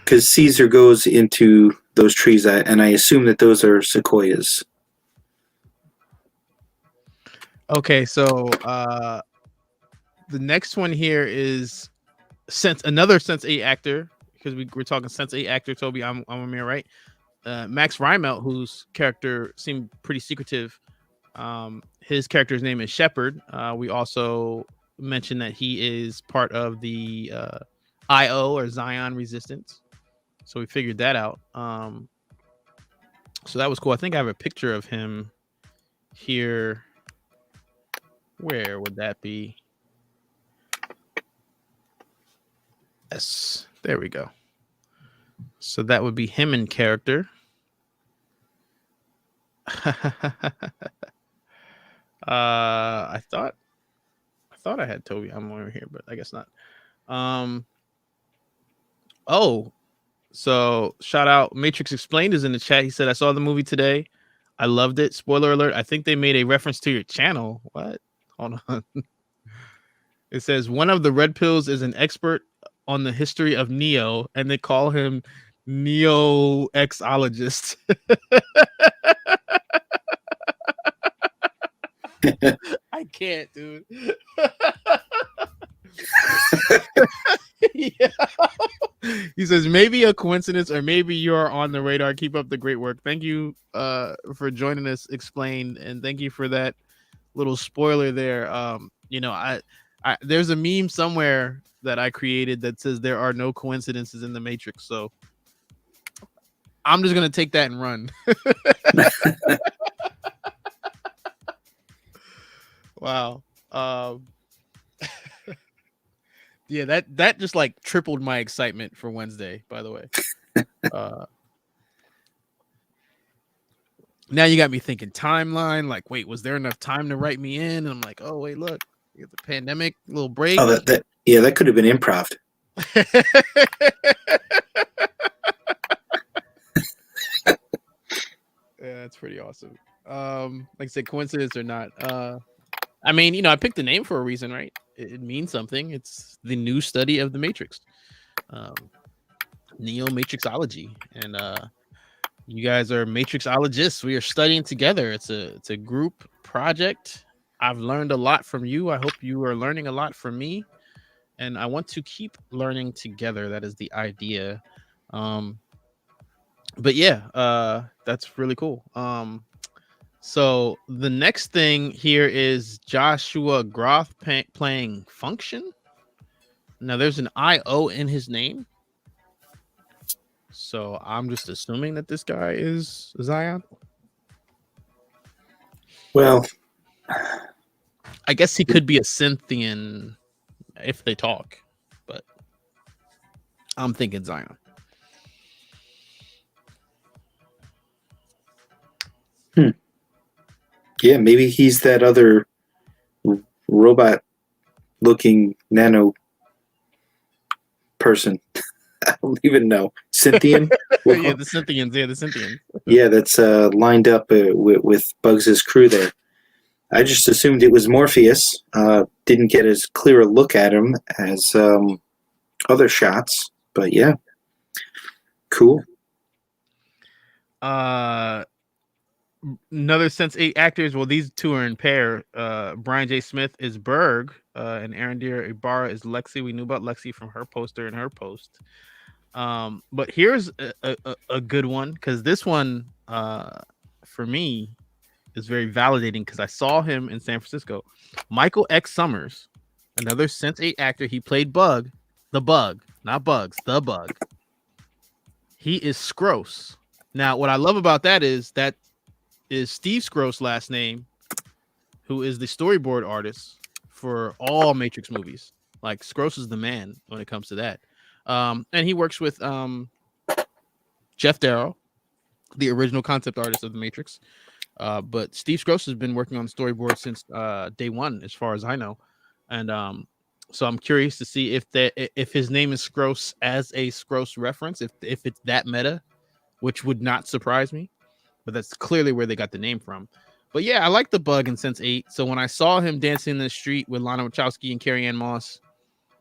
because Caesar goes into those trees, and I assume that those are sequoias. Okay, so the next one here is another Sense8 actor, because we're talking Sense8 actor Toby Amamir, right? Max Reinelt, whose character seemed pretty secretive. His character's name is Shepard. We also mentioned that he is part of the IO or Zion Resistance, so we figured that out. So that was cool. I think I have a picture of him here. Where would that be? Yes, there we go. So that would be him in character. I thought I had Toby. I'm over here, but I guess not. Oh, so shout out Matrix Explained is in the chat. He said, "I saw the movie today. I loved it. Spoiler alert. I think they made a reference to your channel." What? Hold on. It says one of the red pills is an expert on the history of Neo, and they call him NeoMatrixologist. I can't, dude. Yeah. He says maybe a coincidence, or maybe you are on the radar. Keep up the great work. Thank you for joining us, Explained, and thank you for that little spoiler there. I there's a meme somewhere that I created that says there are no coincidences in the Matrix. So I'm just gonna take that and run. Wow. Yeah, that just like tripled my excitement for Wednesday, by the way. Now you got me thinking timeline, like, wait, was there enough time to write me in? And I'm like, oh wait, look, you got the pandemic, little break. Oh, that could have been improv. Yeah, that's pretty awesome. Like I said, coincidence or not. I mean, I picked the name for a reason, right? It means something. It's the new study of the Matrix, NeoMatrixology, and you guys are Matrixologists. We are studying together. It's a group project. I've learned a lot from you. I hope you are learning a lot from me, and I want to keep learning together. That is the idea. But yeah, that's really cool. So the next thing here is Joshua Groth playing Function. Now there's an IO in his name, so I'm just assuming that this guy is Zion. Well, I guess he could be a Synthian if they talk, but I'm thinking Zion. Yeah, maybe he's that other robot-looking nano person. I don't even know. Cynthian? Yeah, the Cynthians. Yeah, the Cynthians. Yeah, that's lined up with Bugs' crew there. I just assumed it was Morpheus. Didn't get as clear a look at him as other shots, but yeah, cool. Another Sense8 actors. Well, these two are in pair. Brian J. Smith is Berg, and Aaron Deer Ibarra is Lexi. We knew about Lexi from her poster and her post. But here's a good one, because this one, for me, is very validating, because I saw him in San Francisco. Michael X. Summers, another Sense8 actor. He played Bug, the Bug, not Bugs, the Bug. He is Scrose. Now, what I love about that is Steve Scrose last name, who is the storyboard artist for all Matrix movies. Like, Scrose is the man when it comes to that. And he works with Jeff Darrow, the original concept artist of the Matrix. But Steve Scrose has been working on the storyboard since day one, as far as I know. And so I'm curious to see if his name is Scrose as a Scrose reference, if it's that meta, which would not surprise me. But that's clearly where they got the name from. But yeah, I like the Bug in Sense8. So when I saw him dancing in the street with Lana Wachowski and Carrie-Anne Moss,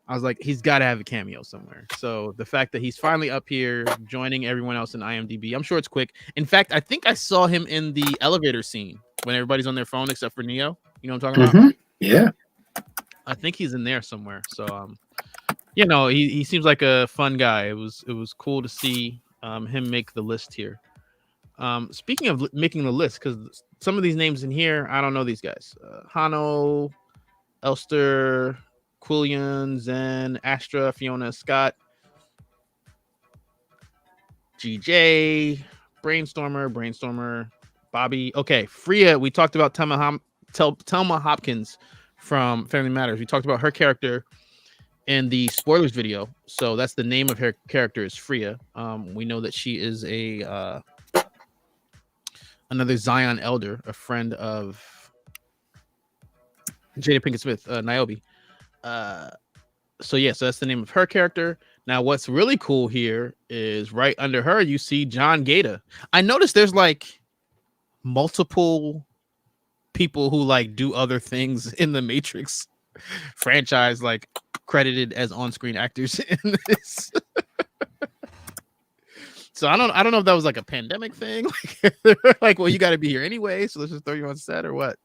I was like, he's got to have a cameo somewhere. So the fact that he's finally up here joining everyone else in IMDb, I'm sure it's quick. In fact, I think I saw him in the elevator scene when everybody's on their phone except for Neo. You know what I'm talking about? Yeah. I think he's in there somewhere. So, he seems like a fun guy. It was cool to see him make the list here. Speaking of making the list, because some of these names in here, I don't know these guys. Hano, Elster, Quillian, Zen, Astra, Fiona, Scott, GJ, Brainstormer, Bobby. Okay, Freya. We talked about Thelma Hopkins from Family Matters. We talked about her character in the spoilers video. So that's the name of her character is Freya. We know that she is another Zion Elder, a friend of Jada Pinkett Smith, Niobe. So that's the name of her character. Now, what's really cool here is right under her, you see John Gaeta. I noticed there's like multiple people who like do other things in the Matrix franchise, like credited as on-screen actors in this. So I don't know if that was like a pandemic thing. Like, well, you got to be here anyway, so let's just throw you on set or what.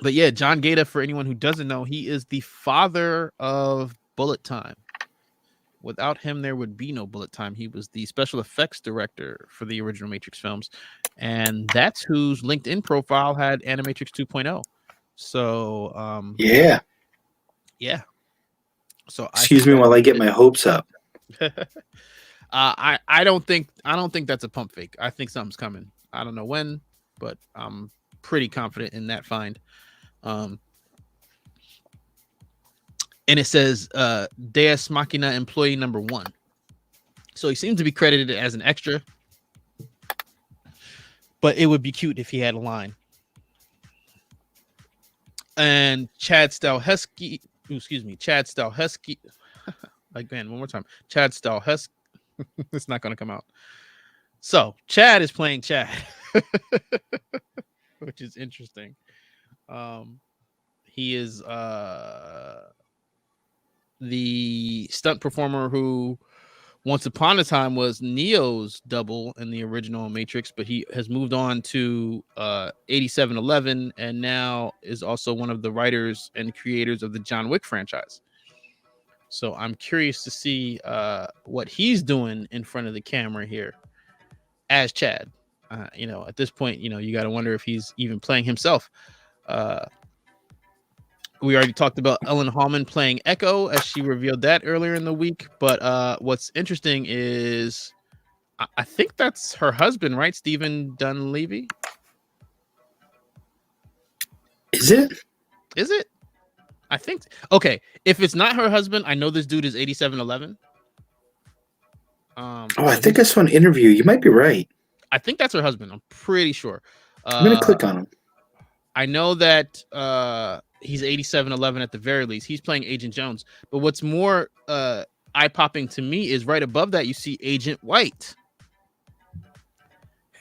But yeah, John Gaeta, for anyone who doesn't know, he is the father of Bullet Time. Without him, there would be no Bullet Time. He was the special effects director for the original Matrix films, and that's whose LinkedIn profile had Animatrix 2.0. So yeah. So excuse me while I get my hopes up. I don't think that's a pump fake. I think something's coming. I don't know when, but I'm pretty confident in that find. And it says Deus Machina employee number 1. So he seems to be credited as an extra, but it would be cute if he had a line. And Chad Stahelski, again, one more time. Chad Stahelski. It's not going to come out. So Chad is playing Chad, which is interesting. He is the stunt performer who once upon a time was Neo's double in the original Matrix, but he has moved on to 8711 and now is also one of the writers and creators of the John Wick franchise. So I'm curious to see what he's doing in front of the camera here as Chad. At this point, you got to wonder if he's even playing himself. We already talked about Ellen Hallman playing Echo, as she revealed that earlier in the week. But what's interesting is I think that's her husband, right? Stephen Dunleavy. Is it? I think. Okay. If it's not her husband, I know this dude is 8711. I think I saw an interview. You might be right. I think that's her husband. I'm pretty sure. I'm going to click on him. I know that he's 8711 at the very least. He's playing Agent Jones. But what's more eye-popping to me is right above that you see Agent White.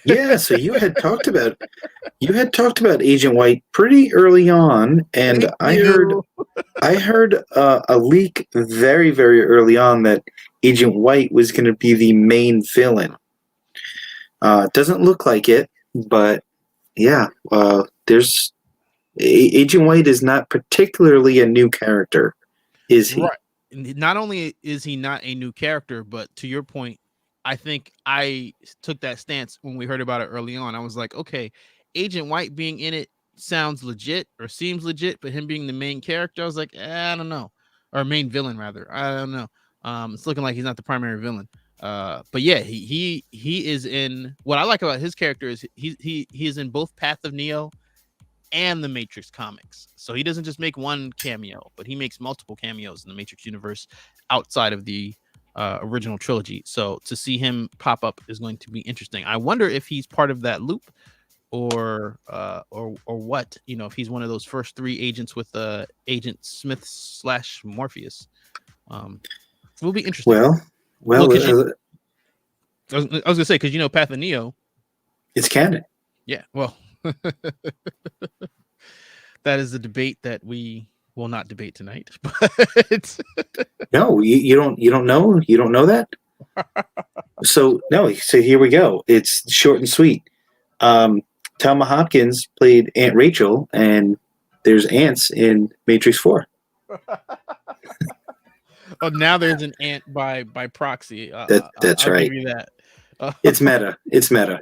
Yeah, so you had talked about Agent White pretty early on, and I heard a leak very, very early on that Agent White was going to be the main villain. Doesn't look like it, but yeah, there's Agent White is not particularly a new character, is he? Right. Not only is he not a new character, but to your point, I think I took that stance when we heard about it early on. I was like, okay, Agent White being in it sounds legit or seems legit, but him being the main character, I was like, I don't know, or main villain rather. I don't know. It's looking like he's not the primary villain. But yeah, he is in. What I like about his character is he is in both Path of Neo and the Matrix comics. So he doesn't just make one cameo, but he makes multiple cameos in the Matrix universe outside of the original trilogy. So to see him pop up is going to be interesting. I wonder if he's part of that loop or what, you know, if he's one of those first three agents with Agent Smith / Morpheus. It will be interesting. Well, I was gonna say, because you know Path of Neo, it's canon. Yeah, well, that is the debate that we will not debate tonight. But no, you don't know that. So here we go. It's short and sweet. Thelma Hopkins played Aunt Rachel, and there's ants in Matrix 4. Oh, now there's an ant by proxy. That's I'll right. Give you that. It's meta. It's meta.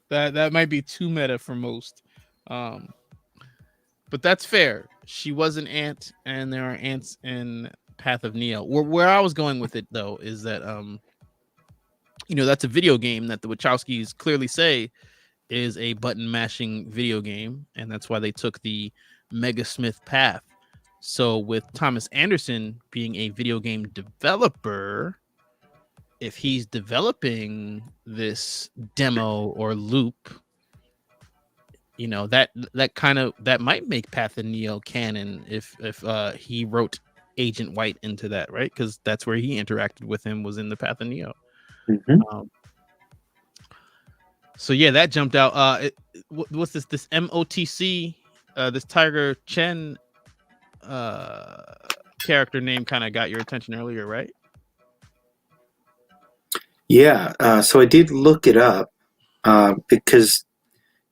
That might be too meta for most. But that's fair. She was an ant, and there are ants in Path of Neo. Where I was going with it, though, is that you know, that's a video game that the Wachowskis clearly say is a button mashing video game, and that's why they took the Mega Smith path. So with Thomas Anderson being a video game developer, if he's developing this demo or loop, you know, that might make Path of Neo canon if he wrote Agent White into that, right? Because that's where he interacted with him, was in the Path of Neo. Mm-hmm. So yeah, that jumped out. What's this MOTC, this Tiger Chen character name kind of got your attention earlier, right? Yeah, so I did look it up because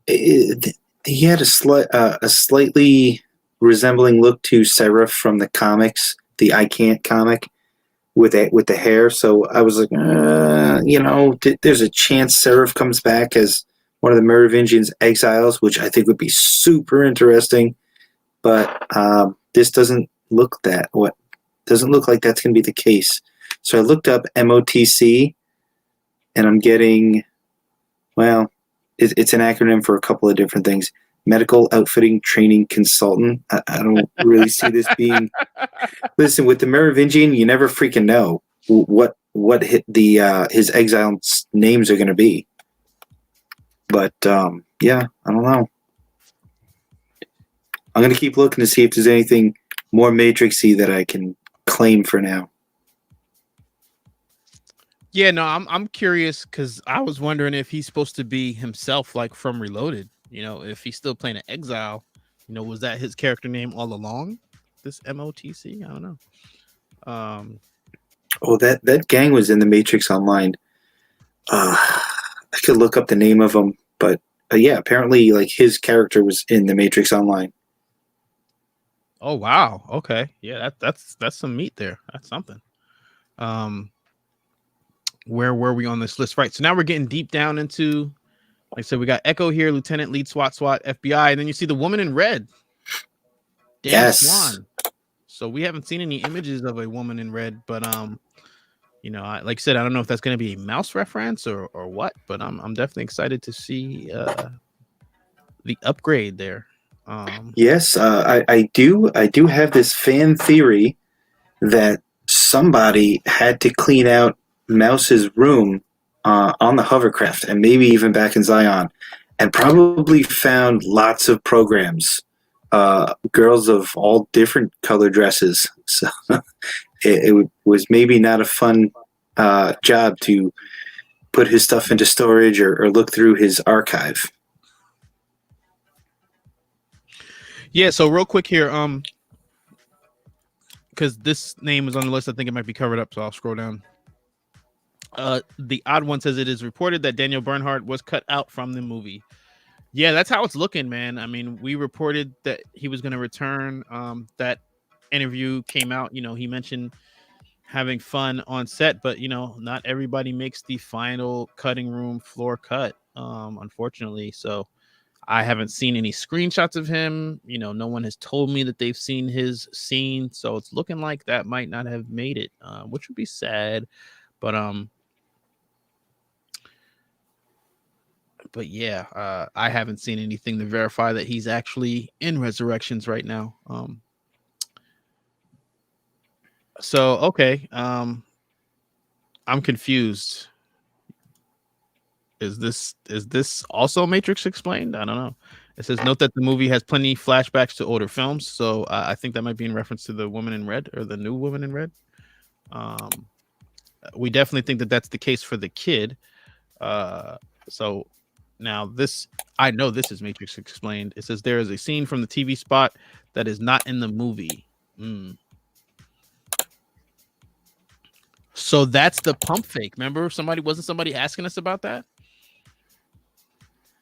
he had a slightly resembling look to Seraph from the comics, the I Can't comic, with the hair. So I was like, you know, there's a chance Seraph comes back as one of the Merovingian's exiles, which I think would be super interesting. But this doesn't look like that's going to be the case. So I looked up MOTC, and I'm getting, well, it's an acronym for a couple of different things. Medical Outfitting Training Consultant. I don't really see this being. Listen, with the Merovingian, you never freaking know what his exiles' names are going to be. But yeah, I don't know. I'm going to keep looking to see if there's anything more Matrixy that I can claim for now. Yeah, no, I'm curious because I was wondering if he's supposed to be himself, like from Reloaded. You know, if he's still playing an exile, you know, was that his character name all along? This MOTC? I don't know. Oh, that gang was in the Matrix Online. I could look up the name of them, but yeah, apparently, like, his character was in the Matrix Online. Oh wow. Okay. Yeah, that's some meat there. That's something. Where were we on this list? Right. So now we're getting deep down into, like I said, we got Echo here, Lieutenant, Lead SWAT, FBI, and then you see the woman in red. Dan Swan. So we haven't seen any images of a woman in red, but you know, like I said, I don't know if that's going to be a mouse reference or what, but I'm definitely excited to see the upgrade there. Yes, I do have this fan theory that somebody had to clean out Mouse's room on the hovercraft, and maybe even back in Zion, and probably found lots of programs, girls of all different color dresses. So it was maybe not a fun job to put his stuff into storage or look through his archive. Yeah, so real quick here, because this name is on the list, I think it might be covered up, so I'll scroll down. The odd one says it is reported that Daniel Bernhardt was cut out from the movie. Yeah, that's how it's looking, man. I mean, we reported that he was going to return. That interview came out. You know, he mentioned having fun on set, but you know, not everybody makes the final cutting room floor cut, unfortunately. So I haven't seen any screenshots of him. You know, no one has told me that they've seen his scene, so it's looking like that might not have made it, which would be sad. But yeah, I haven't seen anything to verify that he's actually in Resurrections right now. So okay, I'm confused. Is this also Matrix explained? I don't know. It says note that the movie has plenty flashbacks to older films, so I think that might be in reference to the Woman in Red or the new Woman in Red. We definitely think that that's the case for the kid. So now this, I know this is Matrix explained. It says there is a scene from the TV spot that is not in the movie. So that's the pump fake. Remember, wasn't somebody asking us about that?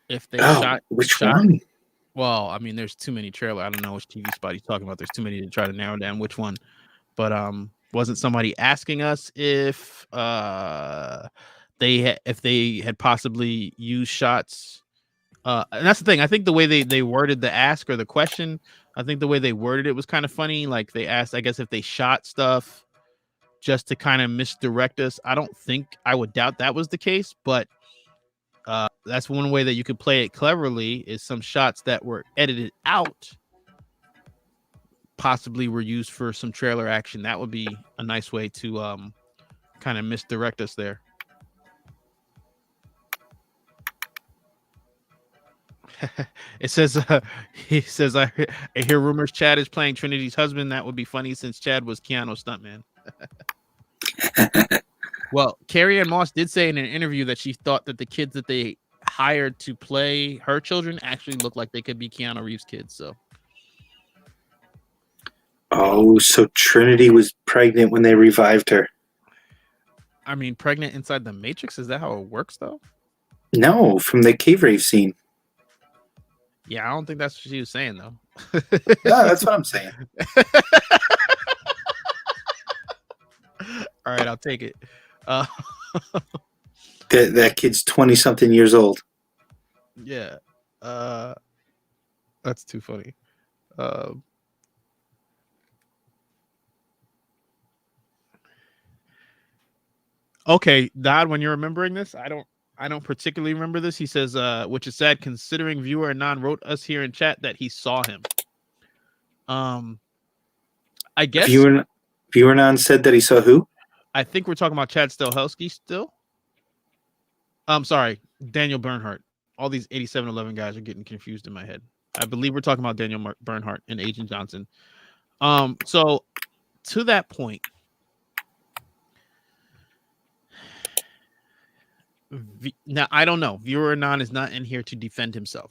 If they shot one? Well, I mean, there's too many trailer. I don't know which TV spot he's talking about. There's too many to try to narrow down which one. But wasn't somebody asking us if they had possibly used shots? And that's the thing. I think the way they worded the ask or the question, I think the way they worded it was kind of funny. Like they asked, I guess, if they shot stuff just to kind of misdirect us. I would doubt that was the case, but that's one way that you could play it cleverly is some shots that were edited out possibly were used for some trailer action. That would be a nice way to kind of misdirect us there. It says he says I hear rumors Chad is playing Trinity's husband. That would be funny since Chad was Keanu's stuntman. Well, Carrie-Anne Moss did say in an interview that she thought that the kids that they hired to play her children actually looked like they could be Keanu Reeves' kids. So so Trinity was pregnant when they revived her. I mean, pregnant inside the Matrix? Is that how it works, though? No, from the cave rave scene. Yeah, I don't think that's what she was saying, though. No, that's what I'm saying. All right, I'll take it. That kid's 20-something years old. Yeah. That's too funny. Okay, Dodd, when you're remembering this, I don't particularly remember this. He says, which is sad considering viewer Anon wrote us here in chat that he saw him. I guess viewer Anon said that he saw who? I think we're talking about Chad Stahelski still. I'm sorry, Daniel Bernhardt. All these 8711 guys are getting confused in my head. I believe we're talking about Daniel Bernhardt and Agent Johnson. So to that point, now I don't know. Viewer Anon is not in here to defend himself.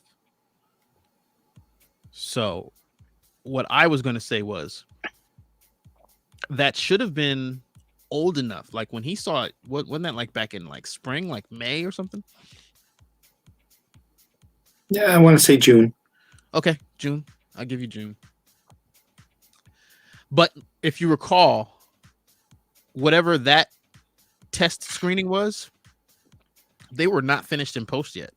So what I was going to say was that should have been old enough. Like when he saw it, wasn't that like back in like spring, like May or something? Yeah, I want to say June. Okay, June. I'll give you June. But if you recall, whatever that test screening was, they were not finished in post yet.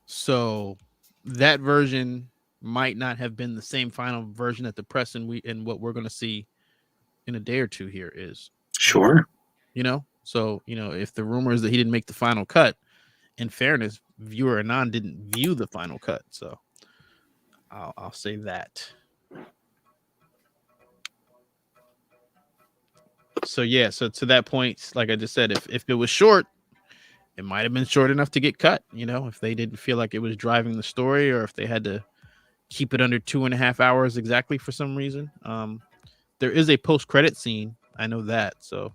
So that version might not have been the same final version that the press and what we're going to see in a day or two here is. Sure. So, if the rumor is that he didn't make the final cut, in fairness, viewer Anon didn't view the final cut. So I'll say that. So, yeah. So to that point, like I just said, if it was short it might have been short enough to get cut. If they didn't feel like it was driving the story, or if they had to keep it under 2.5 hours exactly for some reason. There is a post-credit scene. I know that, so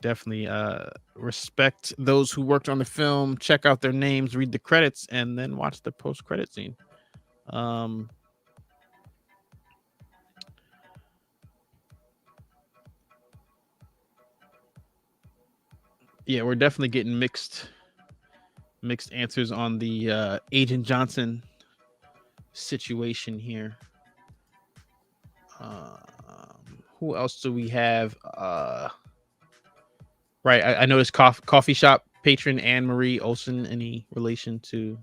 definitely respect those who worked on the film. Check out their names, read the credits, and then watch the post-credit scene. Yeah, we're definitely getting mixed answers on the Agent Johnson situation here. Who else do we have? Right, I noticed coffee shop patron Anne Marie Olsen. Any relation to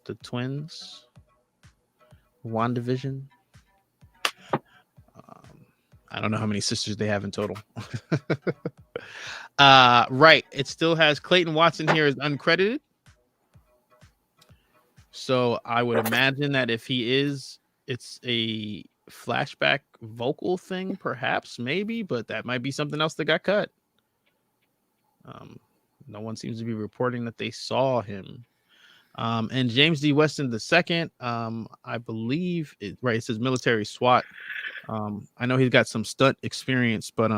the twins? WandaVision. I don't know how many sisters they have in total. Right, it still has Clayton Watson here as uncredited. So I would imagine that if he is, it's a flashback vocal thing, perhaps, maybe, but that might be something else that got cut. No one seems to be reporting that they saw him. And James D. Weston II, I believe, it says military SWAT. I know he's got some stunt experience, but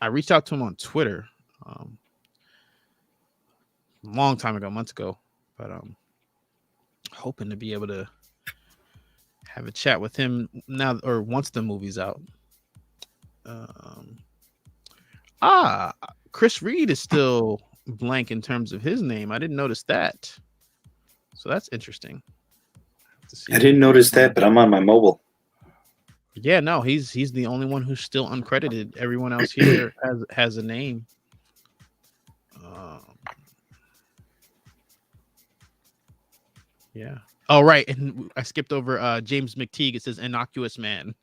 I reached out to him on Twitter a long time ago, months ago, but hoping to be able to have a chat with him now or once the movie's out. Chris Reed is still blank in terms of his name. I didn't notice that, so that's interesting. I didn't notice that, but I'm on my mobile. Yeah, no, he's the only one who's still uncredited. Everyone else here has a name. Yeah. Oh, right. And I skipped over James McTeague. It says innocuous man.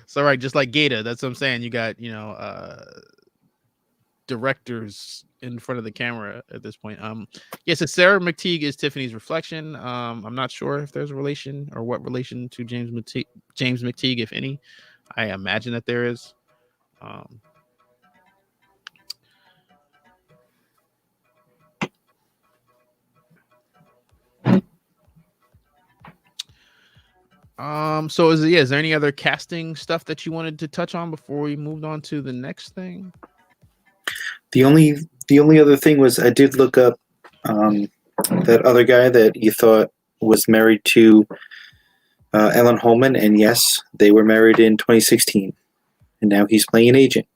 So, right, just like Gata, that's what I'm saying. You got, directors in front of the camera at this point. Yes, so Sarah McTeague is Tiffany's reflection. I'm not sure if there's a relation or what relation to James McTeague, if any. I imagine that there is. So is there any other casting stuff that you wanted to touch on before we moved on to the next thing? The only other thing was I did look up that other guy that you thought was married to Ellen Holman, and yes, they were married in 2016, and now he's playing an agent.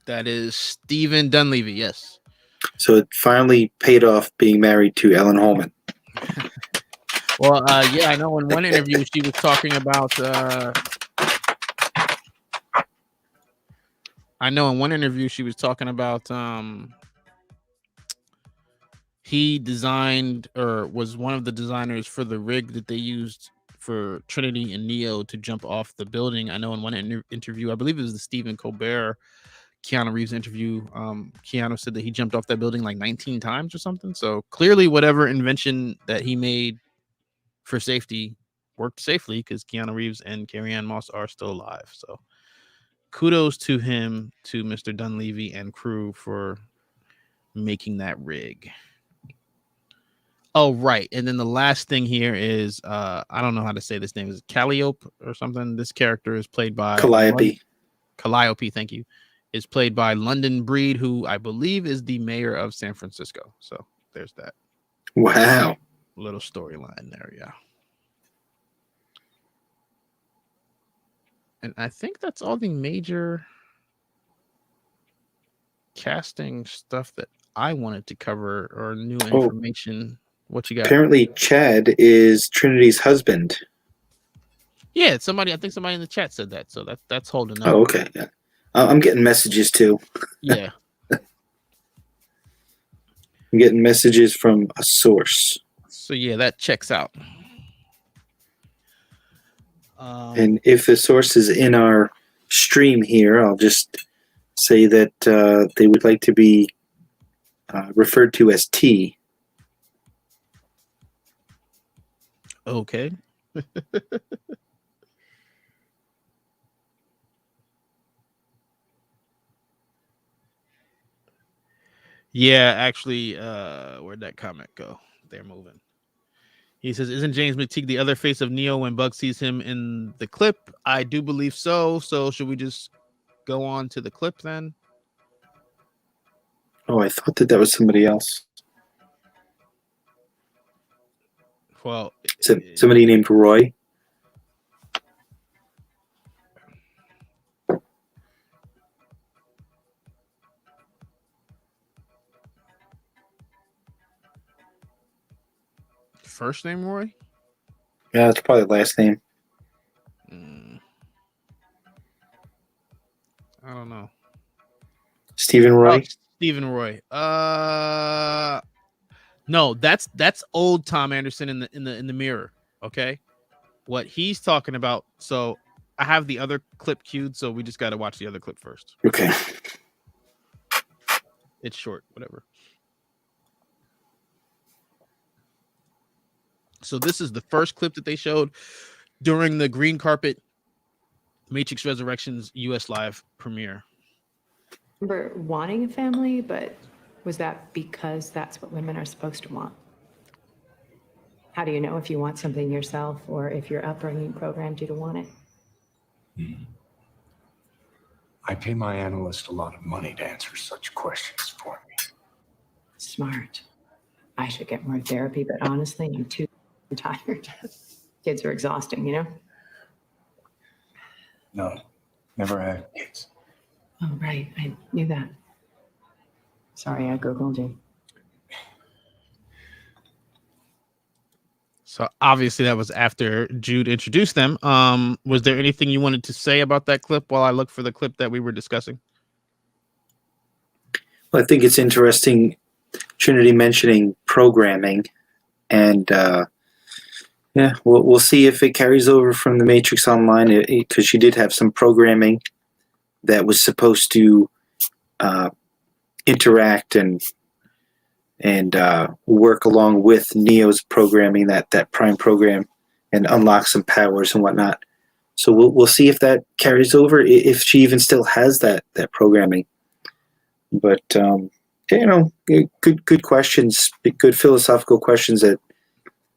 That is Stephen Dunleavy, yes. So it finally paid off being married to Ellen Holman. Well, yeah, I know in one interview she was talking about. He designed or was one of the designers for the rig that they used for Trinity and Neo to jump off the building. I know in one interview, I believe it was the Stephen Colbert Keanu Reeves interview, Keanu said that he jumped off that building like 19 times or something. So clearly whatever invention that he made for safety worked safely, because Keanu Reeves and Carrie-Anne Moss are still alive. So kudos to him, to Mr. Dunleavy and crew for making that rig. Oh, right. And then the last thing here is, I don't know how to say this name. Is it Calliope or something? This character is played by Calliope. Calliope, thank you. Is played by London Breed, who I believe is the mayor of San Francisco. So there's that. Wow. Little storyline there, yeah. And I think that's all the major casting stuff that I wanted to cover or new information. What you got? Apparently Chad is Trinity's husband. Yeah, I think somebody in the chat said that. So that's holding up. Oh, okay. Yeah. I'm getting messages too. Yeah. I'm getting messages from a source. So yeah, that checks out. And if the source is in our stream here, I'll just say that they would like to be referred to as T. Okay. Yeah, actually, where'd that comment go? They're moving. He says, "Isn't James McTeague the other face of Neo when Buck sees him in the clip?" I do believe so. So should we just go on to the clip then? Oh, I thought that was somebody else. Well, Somebody named Roy. first name Roy? Yeah, that's probably the last name. I don't know. Stephen Roy. Oh, Stephen Roy. No, that's old Tom Anderson in the mirror. Okay, what he's talking about. So I have the other clip queued, so we just got to watch the other clip first. Okay. It's short, whatever. So this is the first clip that they showed during the green carpet Matrix Resurrections US live premiere. Remember wanting a family, but was that because that's what women are supposed to want? How do you know if you want something yourself or if your upbringing programmed you to want it? I pay my analyst a lot of money to answer such questions for me. Smart. I should get more therapy, but honestly, I'm too tired. Kids are exhausting, you know? No, never had kids. Oh, right. I knew that. Sorry, I Googled you. So obviously that was after Jude introduced them. Was there anything you wanted to say about that clip while I look for the clip that we were discussing? Well, I think it's interesting, Trinity mentioning programming, and yeah, we'll see if it carries over from the Matrix Online, because she did have some programming that was supposed to interact and work along with Neo's programming, that Prime program, and unlock some powers and whatnot. So we'll see if that carries over, if she even still has that programming. But you know, good questions, good philosophical questions that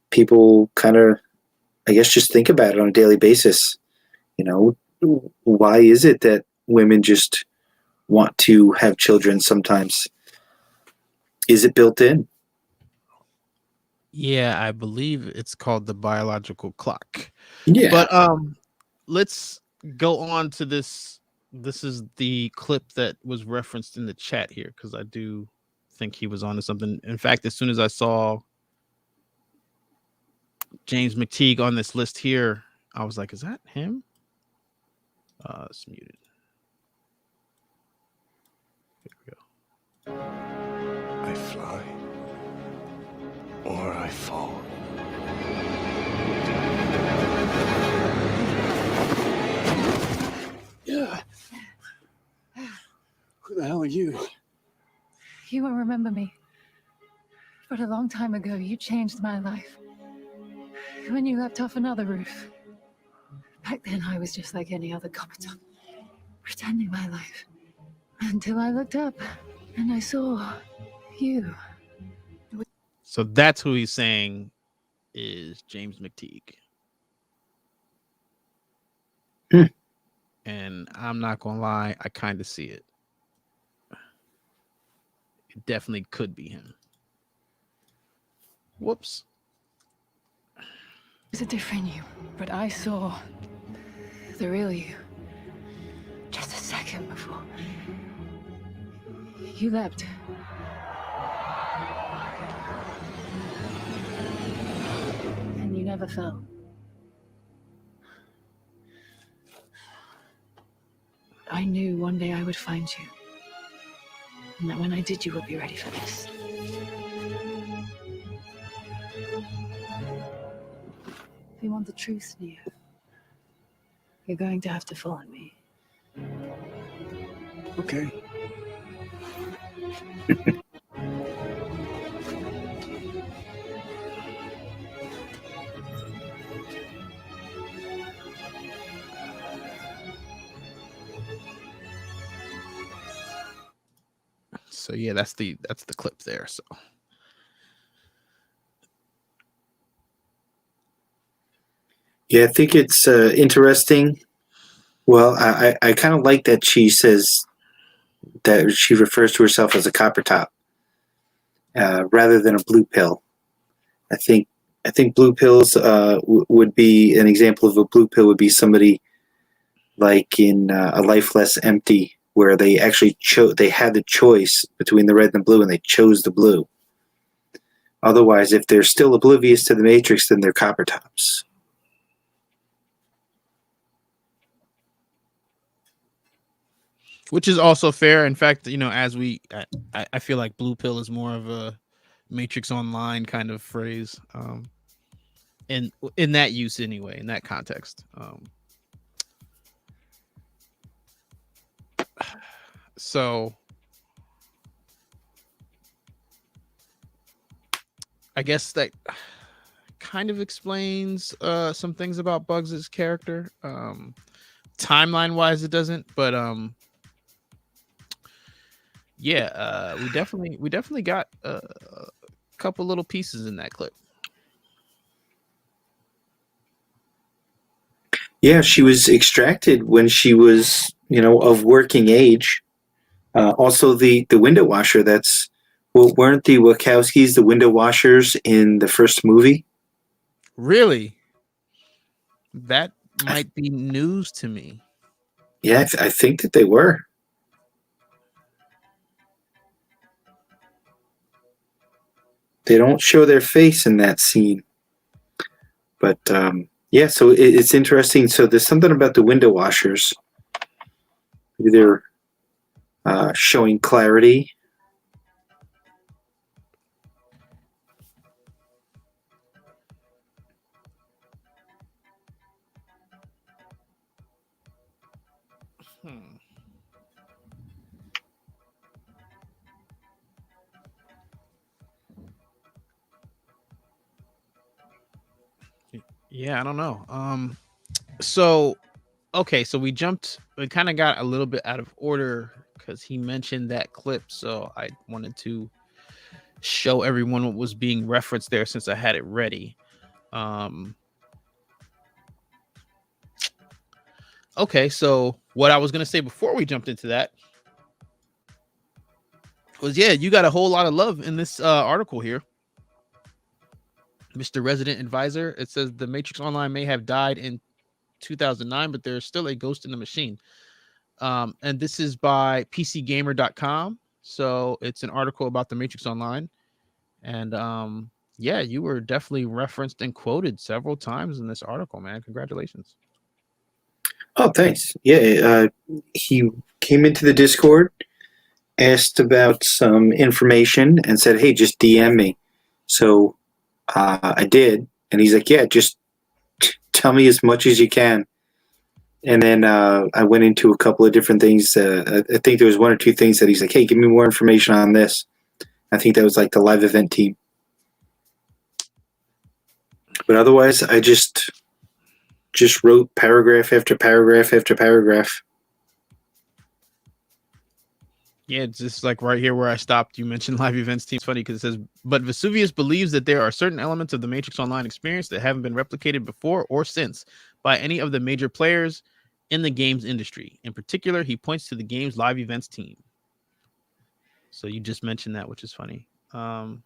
people kind of, I guess, just think about it on a daily basis. You know, why is it that women just want to have children sometimes? Is it built in? Yeah, I believe it's called the biological clock. Yeah. But let's go on to this. This is the clip that was referenced in the chat here, because I do think he was onto something. In fact, as soon as I saw James McTeague on this list here, I was like, is that him? It's muted. Here we go. I fly or I fall. Yeah. Who the hell are you? You won't remember me. But a long time ago, you changed my life. When you leapt off another roof. Back then, I was just like any other comatose, pretending my life. Until I looked up and I saw you. So that's who he's saying is James McTeague. And I'm not gonna lie, I kind of see it. It definitely could be him. Whoops. It was a different you, but I saw the real you. Just a second before you leapt. And you never fell. I knew one day I would find you. And that when I did, you would be ready for this. If you want the truth, Neo, you're going to have to follow me. Okay. So yeah, that's the clip there. So Yeah, I think it's interesting. Well, I kind of like that she says that she refers to herself as a copper top rather than a blue pill. I think blue pills would be an example of a blue pill would be somebody like in A Life Less Empty, where they actually they had the choice between the red and the blue, and they chose the blue. Otherwise, if they're still oblivious to the Matrix, then they're copper tops. which is also fair. In fact, as I feel like blue pill is more of a Matrix Online kind of phrase, in that use anyway, in that context. So I guess that kind of explains some things about Bugs' character. Timeline wise, it doesn't, but yeah, we definitely got a couple little pieces in that clip. Yeah, she was extracted when she was, of working age. Also, the window washer. Weren't the Wachowskis the window washers in the first movie? Really, that might be news to me. Yeah, I think that they were. They don't show their face in that scene, but yeah. So it's interesting. So there's something about the window washers. Maybe they're showing clarity. Yeah, I don't know. So okay, so we kind of got a little bit out of order because he mentioned that clip. So I wanted to show everyone what was being referenced there since I had it ready. Okay, so what I was gonna say before we jumped into that was, yeah, you got a whole lot of love in this article here, Mr. Resident Advisor. It says the Matrix Online may have died in 2009, but there's still a ghost in the machine. And this is by PCGamer.com. So it's an article about the Matrix Online. And yeah, you were definitely referenced and quoted several times in this article, man. Congratulations. Oh, thanks. Yeah, he came into the Discord, asked about some information, and said, "Hey, just DM me." So I did, and he's like, "Yeah, just tell me as much as you can." And then I went into a couple of different things. I think there was one or two things that he's like, "Hey, give me more information on this." I think that was like the live event team. But otherwise, I just wrote paragraph after paragraph after paragraph. Yeah, it's just like right here where I stopped. You mentioned live events team. It's funny because it says, but Vesuvius believes that there are certain elements of the Matrix Online experience that haven't been replicated before or since by any of the major players in the games industry. In particular, he points to the game's live events team. So you just mentioned that, which is funny. And,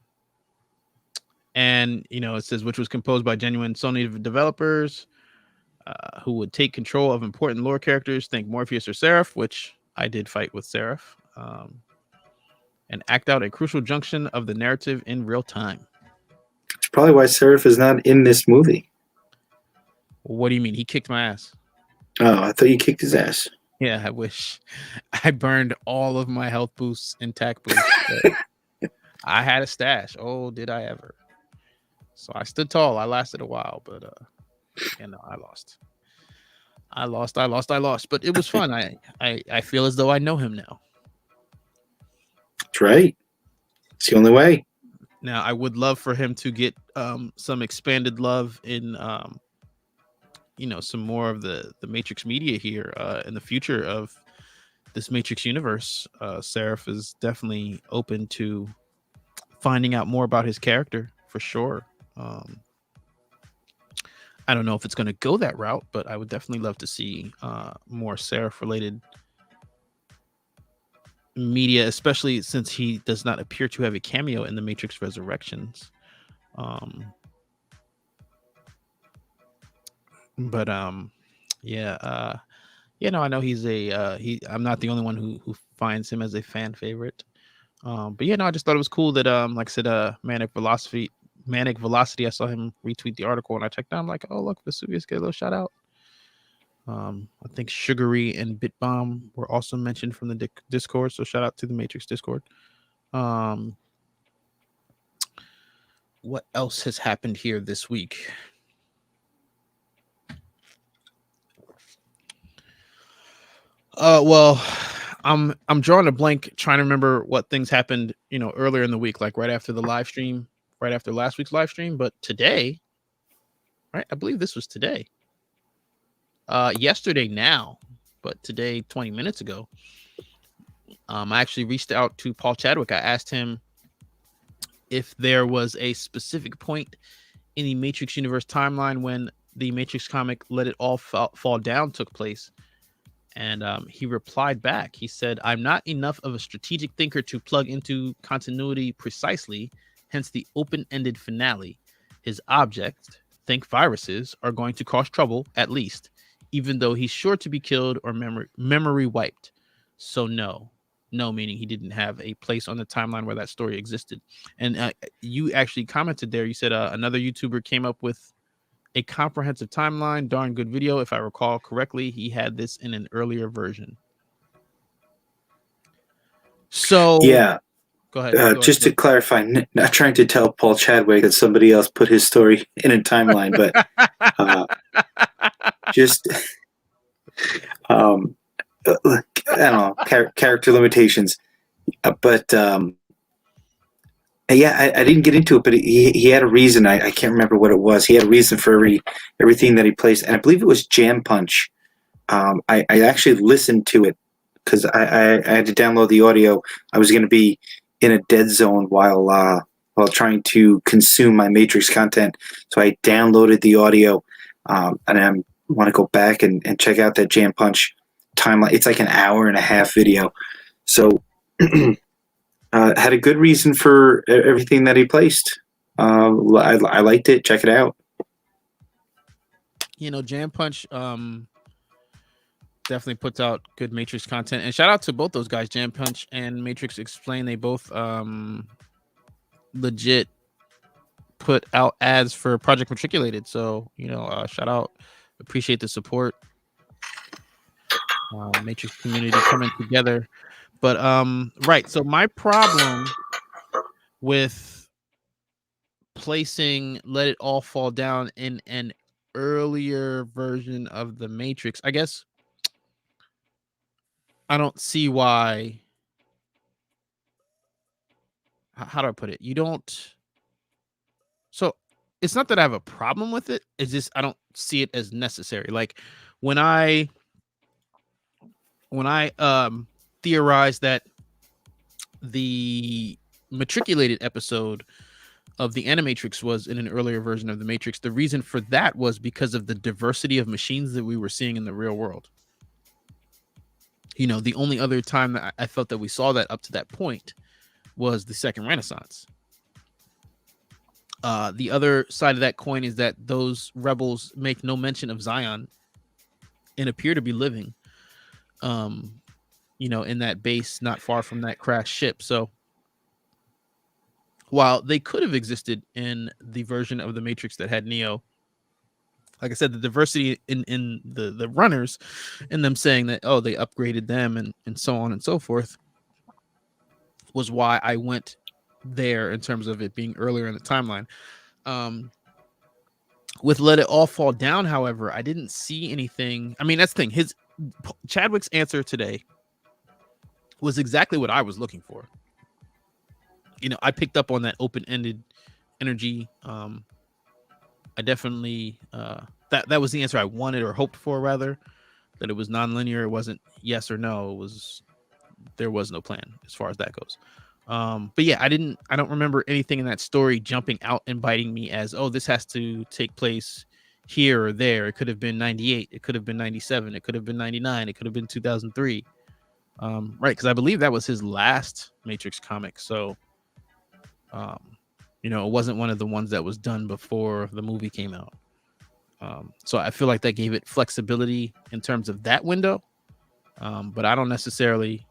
it says, which was composed by genuine Sony developers who would take control of important lore characters. Think Morpheus or Seraph, which I did fight with Seraph. And act out a crucial junction of the narrative in real time. It's probably why Seraph is not in this movie. What do you mean? He kicked my ass. Oh, I thought you kicked his ass. Yeah, I wish. I burned all of my health boosts and tack boosts. I had a stash. Oh, did I ever? So I stood tall. I lasted a while, but I lost. I lost. But it was fun. I feel as though I know him now. That's right. It's the only way. Now, I would love for him to get some expanded love in some more of the Matrix media here in the future of this Matrix universe, Seraph is definitely open to finding out more about his character for sure. I don't know if it's going to go that route, but I would definitely love to see more Seraph related media, especially since he does not appear to have a cameo in the Matrix Resurrections. But yeah, I know he's I'm not the only one who finds him as a fan favorite. But I just thought it was cool that like I said, Manic Velocity, I saw him retweet the article and I checked out. I'm like, oh look, Vesuvius get a little shout out. I think Sugary and Bitbomb were also mentioned from the Discord, so shout out to the Matrix Discord. What else has happened here this week? Well, I'm drawing a blank trying to remember what things happened, earlier in the week, like right after the live stream, right after last week's live stream. But today, right? I believe this was today. Yesterday now, but today, 20 minutes ago, I actually reached out to Paul Chadwick. I asked him if there was a specific point in the Matrix universe timeline when the Matrix comic Let It All Fall Down took place. And he replied back. He said, I'm not enough of a strategic thinker to plug into continuity precisely, hence the open-ended finale. His object, think viruses, are going to cause trouble, at least, even though he's sure to be killed or memory wiped. So no, meaning he didn't have a place on the timeline where that story existed. And you actually commented there. You said another YouTuber came up with a comprehensive timeline. Darn good video. If I recall correctly, he had this in an earlier version. So Yeah. Go ahead. Just to clarify, not trying to tell Paul Chadwick that somebody else put his story in a timeline, but just I don't know, character limitations. But yeah, I didn't get into it, but he had a reason. I can't remember what it was. He had a reason for everything that he placed, and I believe it was Jam Punch. I actually listened to it because I had to download the audio. I was going to be in a dead zone while trying to consume my Matrix content, so I downloaded the audio, and I want to go back and check out that Jam Punch timeline. It's like an hour and a half video, so. Had a good reason for everything that he placed. I liked it. Check it out. Jam Punch definitely puts out good Matrix content. And shout out to both those guys, Jam Punch and Matrix Explain. They both legit put out ads for Project Matriculated. So, shout out. Appreciate the support. Matrix community coming together. But right, so my problem with placing Let It All Fall Down in an earlier version of the Matrix, I guess I don't see why. How do I put it? You don't. So it's not that I have a problem with it. It's just I don't see it as necessary. Like when I theorized that the matriculated episode of the Animatrix was in an earlier version of the Matrix, the reason for that was because of the diversity of machines that we were seeing in the real world. The only other time that I felt that we saw that up to that point was the Second Renaissance. The other side of that coin is that those rebels make no mention of Zion and appear to be living in that base not far from that crashed ship. So while they could have existed in the version of the Matrix that had Neo, like I said, the diversity in the runners and them saying that, oh, they upgraded them and so on and so forth was why I went there in terms of it being earlier in the timeline. With Let It All Fall Down, however, I didn't see anything. I mean, that's the thing. Chadwick's answer today was exactly what I was looking for. I picked up on that open-ended energy. I definitely that was the answer I wanted or hoped for, rather. that it was nonlinear. It wasn't yes or no. There was no plan as far as that goes. But yeah, I don't remember anything in that story jumping out and biting me as, oh, this has to take place here or there. It could have been 98. It could have been 97. It could have been 99. It could have been 2003. Right. Because I believe that was his last Matrix comic. So, it wasn't one of the ones that was done before the movie came out. So I feel like that gave it flexibility in terms of that window. But I don't necessarily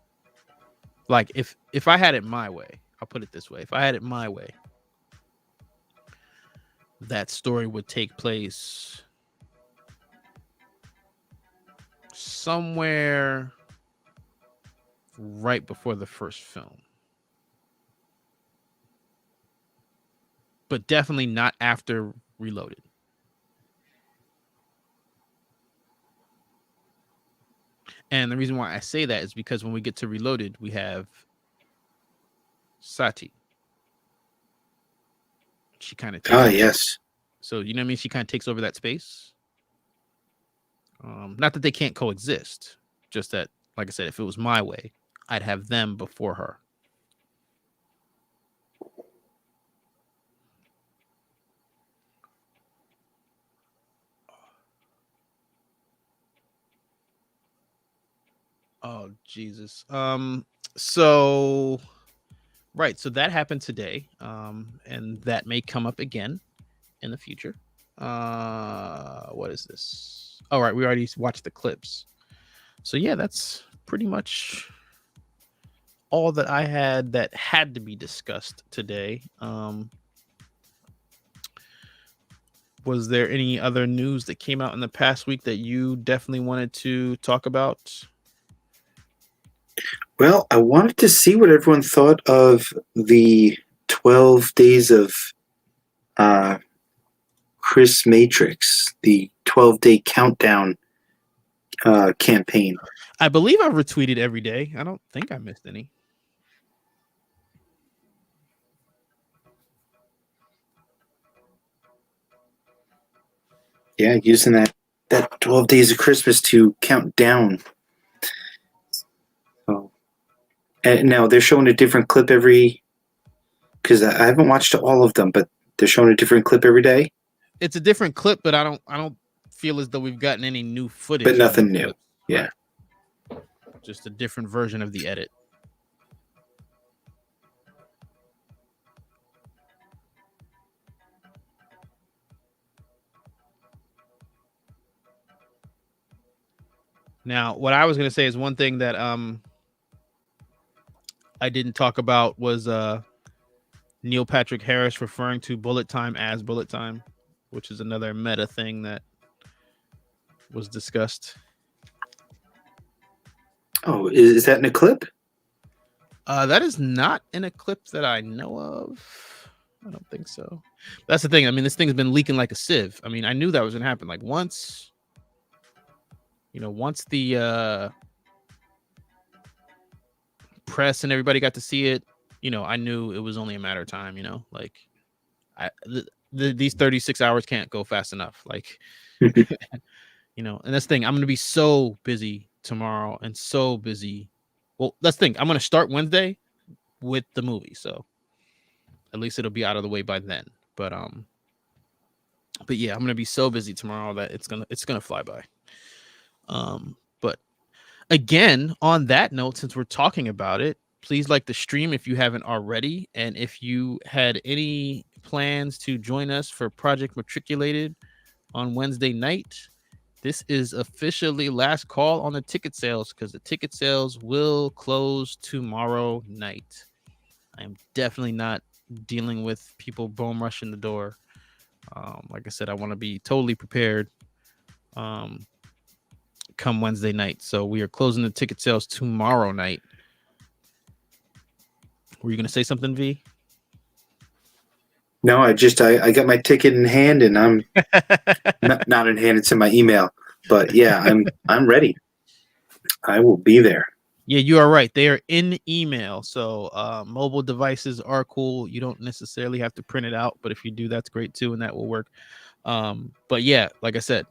like if I had it my way, I'll put it this way. If I had it my way, that story would take place somewhere right before the first film. But definitely not after Reloaded. And the reason why I say that is because when we get to Reloaded, we have Sati. She kind of yes. So you know what I mean? She kind of takes over that space. Not that they can't coexist, just that, like I said, if it was my way, I'd have them before her. Oh, Jesus. So that happened today. And that may come up again in the future. What is this? All right, we already watched the clips. So yeah, that's pretty much all that I had that had to be discussed today. Was there any other news that came out in the past week that you definitely wanted to talk about? Well, I wanted to see what everyone thought of the 12 days of Chris Matrix, the 12-day countdown campaign. I believe I've retweeted every day. I don't think I missed any. Yeah, using that 12 days of Christmas to count down. So, and now they're showing a different clip because I haven't watched all of them, but they're showing a different clip every day. It's a different clip, but I don't feel as though we've gotten any new footage. But nothing new. Clips. Yeah. Right. Just a different version of the edit. Now, what I was going to say is one thing that I didn't talk about was Neil Patrick Harris referring to bullet time as bullet time, which is another meta thing that was discussed. Oh, is that in a clip? That is not in a clip that I know of. I don't think so. That's the thing. I mean, this thing's been leaking like a sieve. I mean, I knew that was gonna happen. Like once the press and everybody got to see it, I knew it was only a matter of time. Like these 36 hours can't go fast enough. Like, and that's the thing. I'm gonna be so busy tomorrow and so busy. Well, that's the thing. I'm gonna start Wednesday with the movie, so at least it'll be out of the way by then. But yeah, I'm gonna be so busy tomorrow that it's gonna fly by. But again, on that note, since we're talking about it, please like the stream if you haven't already, and if you had any plans to join us for Project Matriculated on Wednesday night, this is officially last call on the ticket sales because the ticket sales will close tomorrow night. I am definitely not dealing with people bone rushing the door. Like I said, I want to be totally prepared come Wednesday night. So we are closing the ticket sales tomorrow night. Were you going to say something, V? No, I got my ticket in hand, and I'm not in hand. It's in my email, but yeah, I'm ready. I will be there. Yeah, you are right. They are in email, so mobile devices are cool. You don't necessarily have to print it out, but if you do, that's great too, and that will work. But yeah, like I said,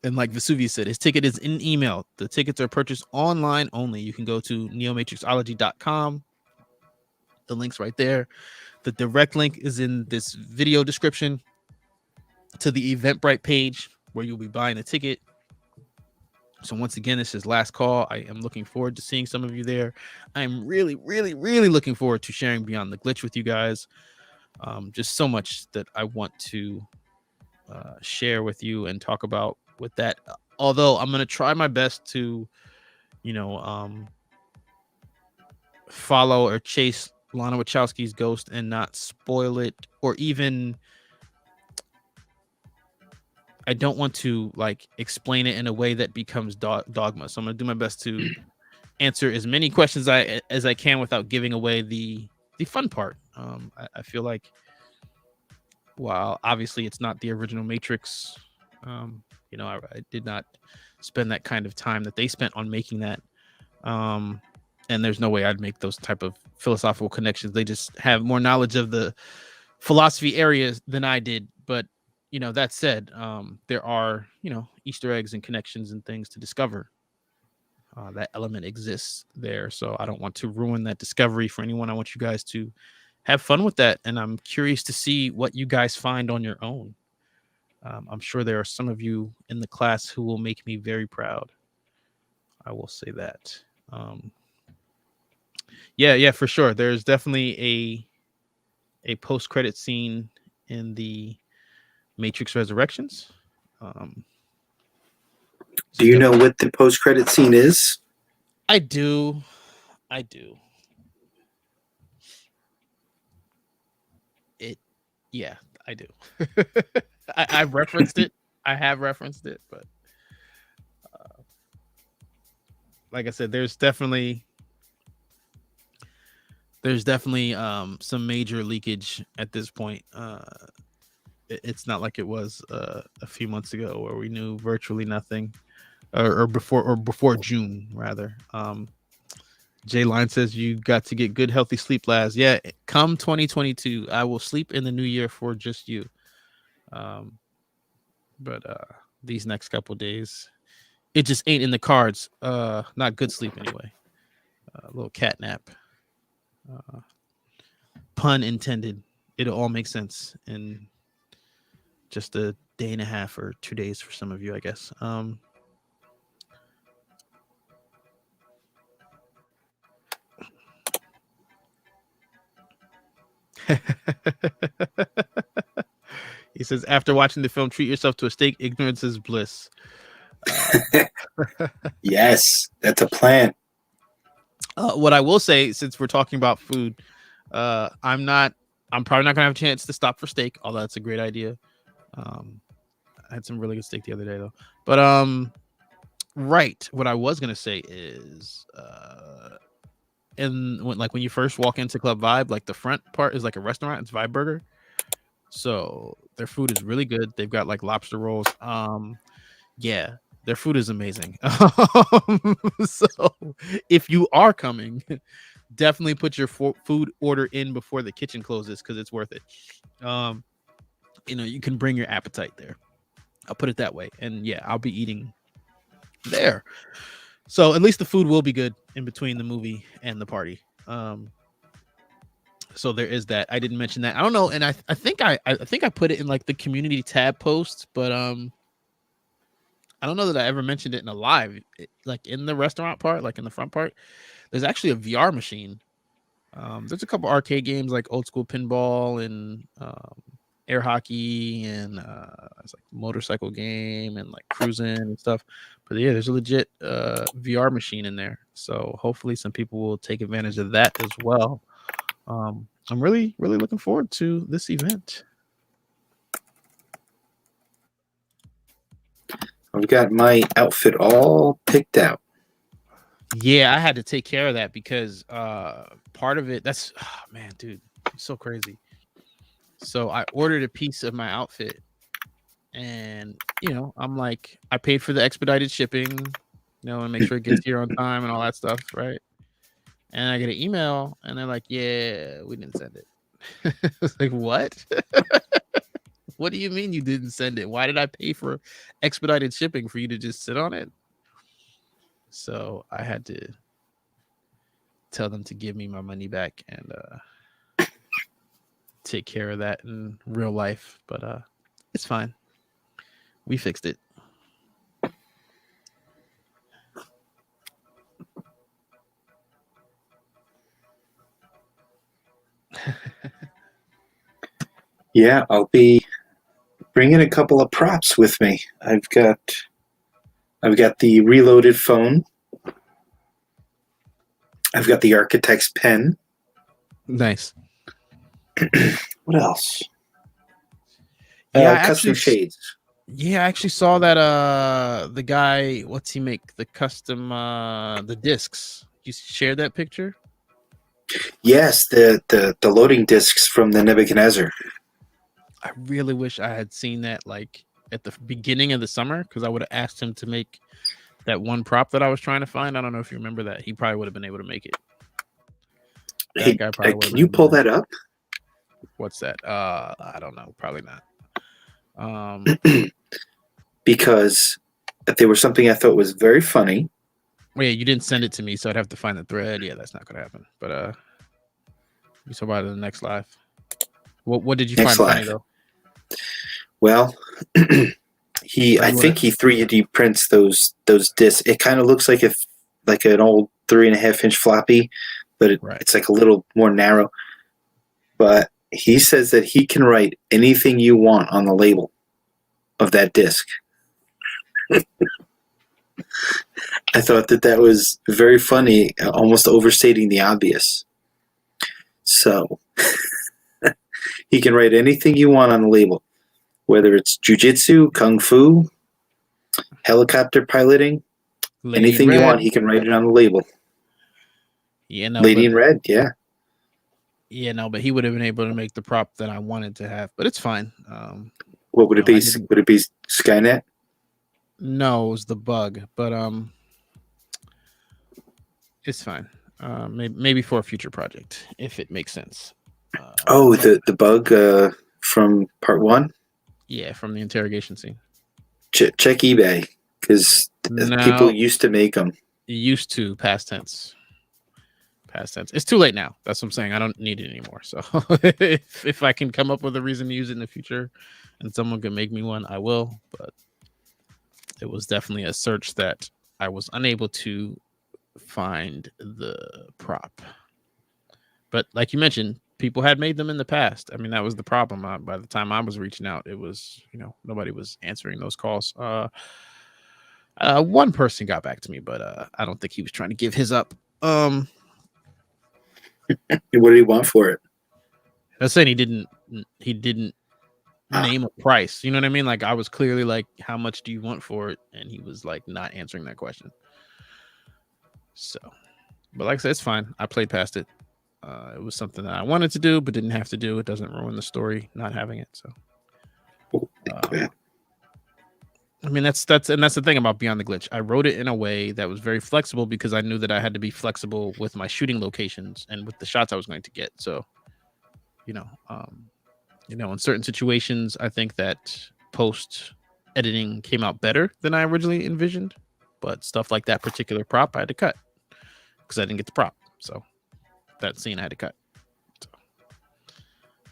And like Vesuvius said, his ticket is in email. The tickets are purchased online only. You can go to NeoMatrixology.com. The link's right there. The direct link is in this video description to the Eventbrite page where you'll be buying a ticket. So once again, this is last call. I am looking forward to seeing some of you there. I'm really, really, really looking forward to sharing Beyond the Glitch with you guys. Just so much that I want to share with you and talk about with that. Although I'm going to try my best to, follow or chase Lana Wachowski's ghost and not spoil it, or even I don't want to like explain it in a way that becomes dogma. So I'm going to do my best to answer as many questions as I can without giving away the fun part. I feel like, while obviously it's not the original Matrix, I did not spend that kind of time that they spent on making that. And there's no way I'd make those type of philosophical connections. They just have more knowledge of the philosophy areas than I did. But, that said, there are, Easter eggs and connections and things to discover. That element exists there. So I don't want to ruin that discovery for anyone. I want you guys to have fun with that. And I'm curious to see what you guys find on your own. I'm sure there are some of you in the class who will make me very proud. I will say that. Yeah, for sure. There's definitely a post-credit scene in the Matrix Resurrections. Do you know what the post-credit scene is? I do. Yeah, I do. I've referenced it. I have referenced it, but like I said, there's definitely some major leakage at this point. It's not like it was a few months ago where we knew virtually nothing, or before June rather. Jay Line says you got to get good healthy sleep, Laz. Yeah, come 2022, I will sleep in the new year for just you. But these next couple days, it just ain't in the cards. Not good sleep anyway. A little cat nap. Pun intended. It'll all make sense in just a day and a half or 2 days for some of you, I guess. He says, after watching the film, treat yourself to a steak. Ignorance is bliss. Yes, that's a plan. What I will say, since we're talking about food, I'm probably not gonna have a chance to stop for steak, although that's a great idea. I had some really good steak the other day though. But right, what I was gonna say is when you first walk into Club Vibe, like the front part is like a restaurant, it's Vibe Burger. So their food is really good. They've got like lobster rolls. Yeah, their food is amazing. So if you are coming, definitely put your food order in before the kitchen closes because it's worth it. You can bring your appetite there. I'll put it that way. And yeah, I'll be eating there. So at least the food will be good in between the movie and the party. So there is that. I didn't mention that. I don't know, and I think I put it in like the community tab post, but I don't know that I ever mentioned it in a live. Like in the restaurant part, like in the front part, there's actually a VR machine. There's a couple arcade games like old school pinball and air hockey and it's like motorcycle game and like cruising and stuff. But yeah, there's a legit VR machine in there. So hopefully some people will take advantage of that as well. I'm really, really looking forward to this event. I've got my outfit all picked out. Yeah, I had to take care of that because part of it, man, dude, it's so crazy. So I ordered a piece of my outfit and, I'm like, I paid for the expedited shipping, and make sure it gets here on time and all that stuff, right? And I get an email and they're like, yeah, we didn't send it. It's like, what? What do you mean you didn't send it? Why did I pay for expedited shipping for you to just sit on it? So I had to tell them to give me my money back and take care of that in real life. But it's fine. We fixed it. Yeah, I'll be bringing a couple of props with me. I've got the reloaded phone. I've got the architect's pen. Nice. What else? Yeah, custom shades. Yeah, I actually saw that the guy, what's he make? The custom the discs. You shared that picture? Yes, the loading discs from the Nebuchadnezzar. I really wish I had seen that like at the beginning of the summer, because I would have asked him to make that one prop that I was trying to find. I don't know if you remember that. He probably would have been able to make it. Hey, That guy probably would have can been you able to pull make that up? What's that? I don't know. Probably not. Because there was something I thought was very funny. Well, yeah, you didn't send it to me, so I'd have to find the thread. Yeah, that's not gonna happen. But you saw about it in the next live. What did you Next find funny live. though? Well, I you think he 3D prints those discs. It kind of looks like an old 3.5-inch floppy, but Right. it's like a little more narrow. But he says that he can write anything you want on the label of that disc. I thought that was very funny, almost overstating the obvious. So he can write anything you want on the label, whether it's jujitsu, kung fu, helicopter piloting, Lady anything in you want, Red. he can write it on the label. Yeah, no, Lady but in Red, yeah. yeah, no, but he would have been able to make the prop that I wanted to have. But it's fine. What would it be? I didn't- Would it be Skynet? No, it was the bug, but it's fine. Maybe for a future project if it makes sense. Oh, the bug from part 1. Yeah, from the interrogation scene. Check eBay, because people No, used to make them. used to, past tense. Past tense. It's too late now. That's what I'm saying. I don't need it anymore. So if I can come up with a reason to use it in the future, and someone can make me one, I will. But it was definitely a search that I was unable to find the prop. But like you mentioned, people had made them in the past. I mean, that was the problem. By the time I was reaching out, it was, nobody was answering those calls. One person got back to me, but I don't think he was trying to give his up. What did he want for it? I was saying he didn't name a price. You know what I mean? Like, I was clearly like, how much do you want for it? And he was like not answering that question. So, but like I said, it's fine. I played past it. It was something that I wanted to do, but didn't have to do. It doesn't ruin the story not having it. So, I mean, that's the thing about Beyond the Glitch. I wrote it in a way that was very flexible because I knew that I had to be flexible with my shooting locations and with the shots I was going to get. So, in certain situations, I think that post editing came out better than I originally envisioned. But stuff like that particular prop, I had to cut because I didn't get the prop. So that scene I had to cut. So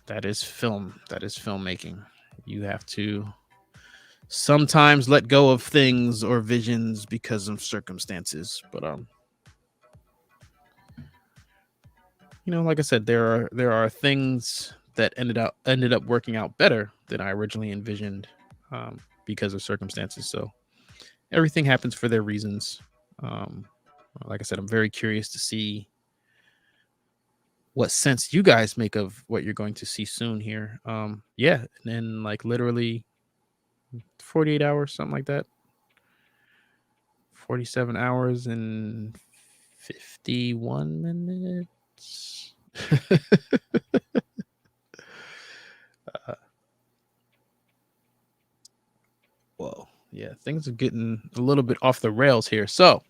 that is film. That is filmmaking. You have to sometimes let go of things or visions because of circumstances. But like I said, there are things that ended up working out better than I originally envisioned because of circumstances. So everything happens for their reasons. Like I said, I'm very curious to see what sense you guys make of what you're going to see soon here. Yeah, and then like literally 48 hours, something like that. 47 hours and 51 minutes. Whoa. Yeah, things are getting a little bit off the rails here. So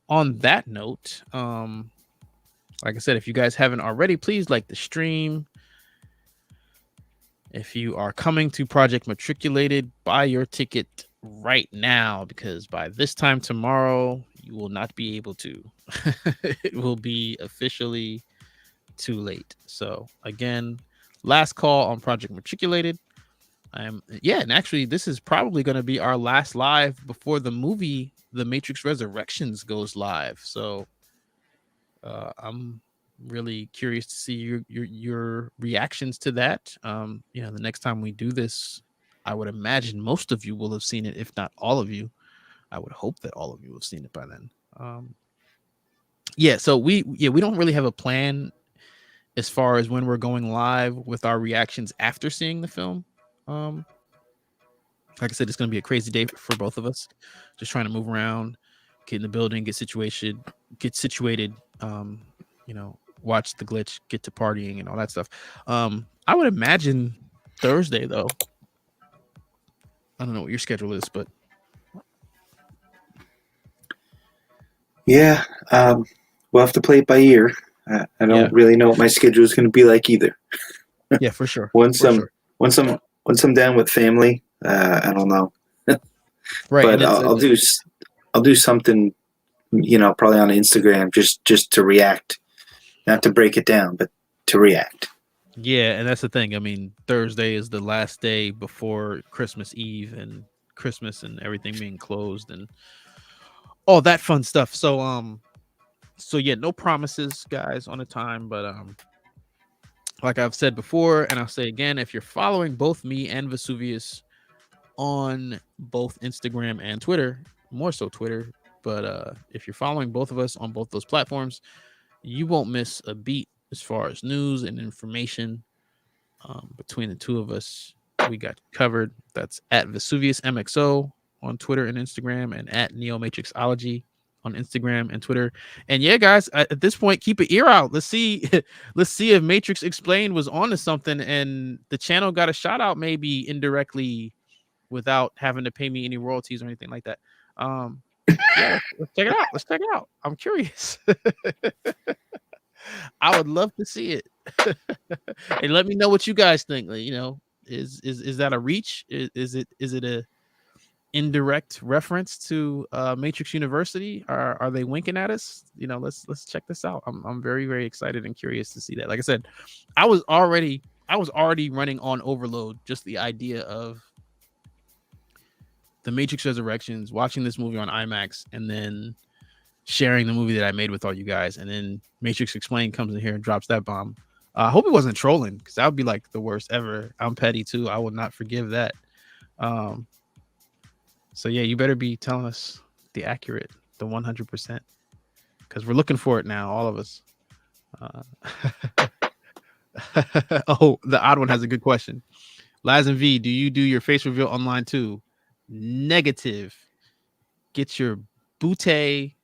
on that note, like I said, if you guys haven't already, please like the stream. if you are coming to Project Matriculated, buy your ticket right now, because by this time tomorrow, you will not be able to. It will be officially too late. So again, last call on Project Matriculated. And actually, this is probably going to be our last live before the movie The Matrix Resurrections goes live. So I'm really curious to see your reactions to that. The next time we do this, I would imagine most of you will have seen it, if not all of you. I would hope that all of you have seen it by then. So we don't really have a plan as far as when we're going live with our reactions after seeing the film. Like I said, it's going to be a crazy day for both of us. Just trying to move around, get in the building, get situated, watch the glitch, get to partying and all that stuff. I would imagine Thursday, though. I don't know what your schedule is, but Yeah, we'll have to play it by ear. I don't really know what my schedule is going to be like either. Yeah, for sure. Once I'm down with family, I don't know. Right, but I'll do something, probably on Instagram, just to react, not to break it down, but to react. Yeah, and that's the thing. I mean, Thursday is the last day before Christmas Eve and Christmas and everything being closed and all that fun stuff. So no promises, guys, on a time, but like I've said before, and I'll say again, if you're following both me and Vesuvius on both Instagram and Twitter, more so Twitter, but if you're following both of us on both those platforms, you won't miss a beat as far as news and information. Between the two of us, we got covered. That's at Vesuvius MXO on Twitter and Instagram, and at NeoMatrixology on Instagram and Twitter. And yeah, guys, at this point, keep an ear out. Let's see if Matrix Explained was onto something and the channel got a shout out, maybe indirectly, without having to pay me any royalties or anything like that. Let's check it out. I'm curious. I would love to see it. And let me know what you guys think. Is that a reach? Is it a indirect reference to Matrix University? Are they winking at us? Let's check this out. I'm very, very excited and curious to see that. Like I said, I was already running on overload, just the idea of The Matrix Resurrections, watching this movie on IMAX, and then sharing the movie that I made with all you guys, and then Matrix Explained comes in here and drops that bomb. I hope it wasn't trolling, because that would be like the worst ever. I'm petty too. I will not forgive that. So yeah, you better be telling us the 100%, because we're looking for it now, all of us. Oh, the odd one has a good question. Laz and V, do you do your face reveal online too? Negative. Get your bootay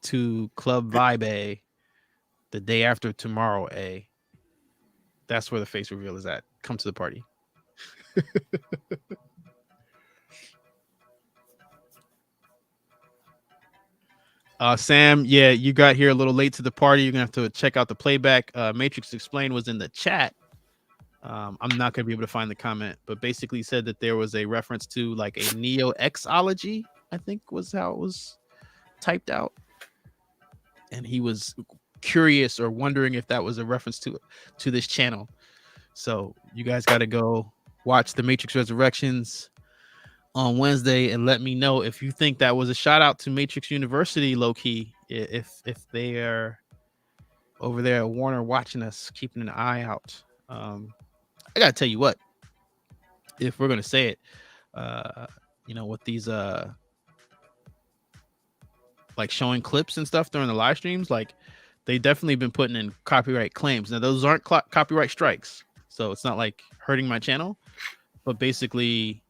to Club Vibe A the day after tomorrow A. That's where the face reveal is at. Come to the party. Sam, yeah, you got here a little late to the party. You're gonna have to check out the playback. Matrix Explained was in the chat. I'm not gonna be able to find the comment, but basically said that there was a reference to like a NeoMatrixology, I think was how it was typed out, and he was curious or wondering if that was a reference to this channel. So you guys got to go watch The Matrix Resurrections on Wednesday and let me know if you think that was a shout out to Matrix University, low key, if they are over there at Warner watching us, keeping an eye out. I gotta tell you what, if we're gonna say it, with these like showing clips and stuff during the live streams, like they definitely been putting in copyright claims. Now those aren't copyright strikes, so it's not like hurting my channel, but basically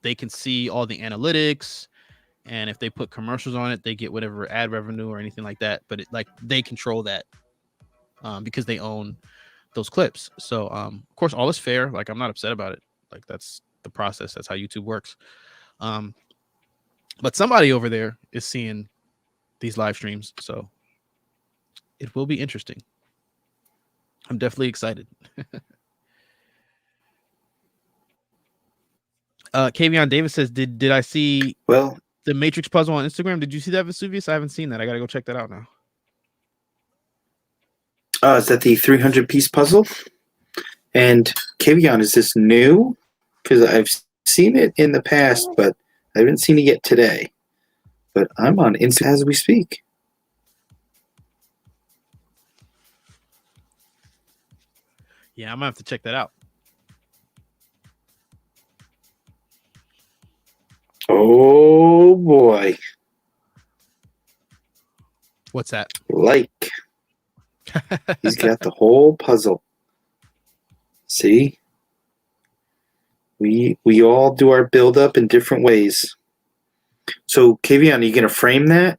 they can see all the analytics, and if they put commercials on it, they get whatever ad revenue or anything like that. But they control that because they own those clips. So of course, all is fair. Like, I'm not upset about it. Like, that's the process. That's how YouTube works. But somebody over there is seeing these live streams, so it will be interesting. I'm definitely excited. Kavion Davis says, did I see Well, the Matrix puzzle on Instagram? Did you see that, Vesuvius? I haven't seen that. I gotta go check that out now. is that the 300-piece puzzle? And Kavion, is this new? Because I've seen it in the past, but I haven't seen it yet today. But I'm on Instagram as we speak. Yeah, I'm gonna have to check that out. Oh boy. What's that? Like. He's got the whole puzzle. See? We all do our build up in different ways. So, Kavion, are you going to frame that?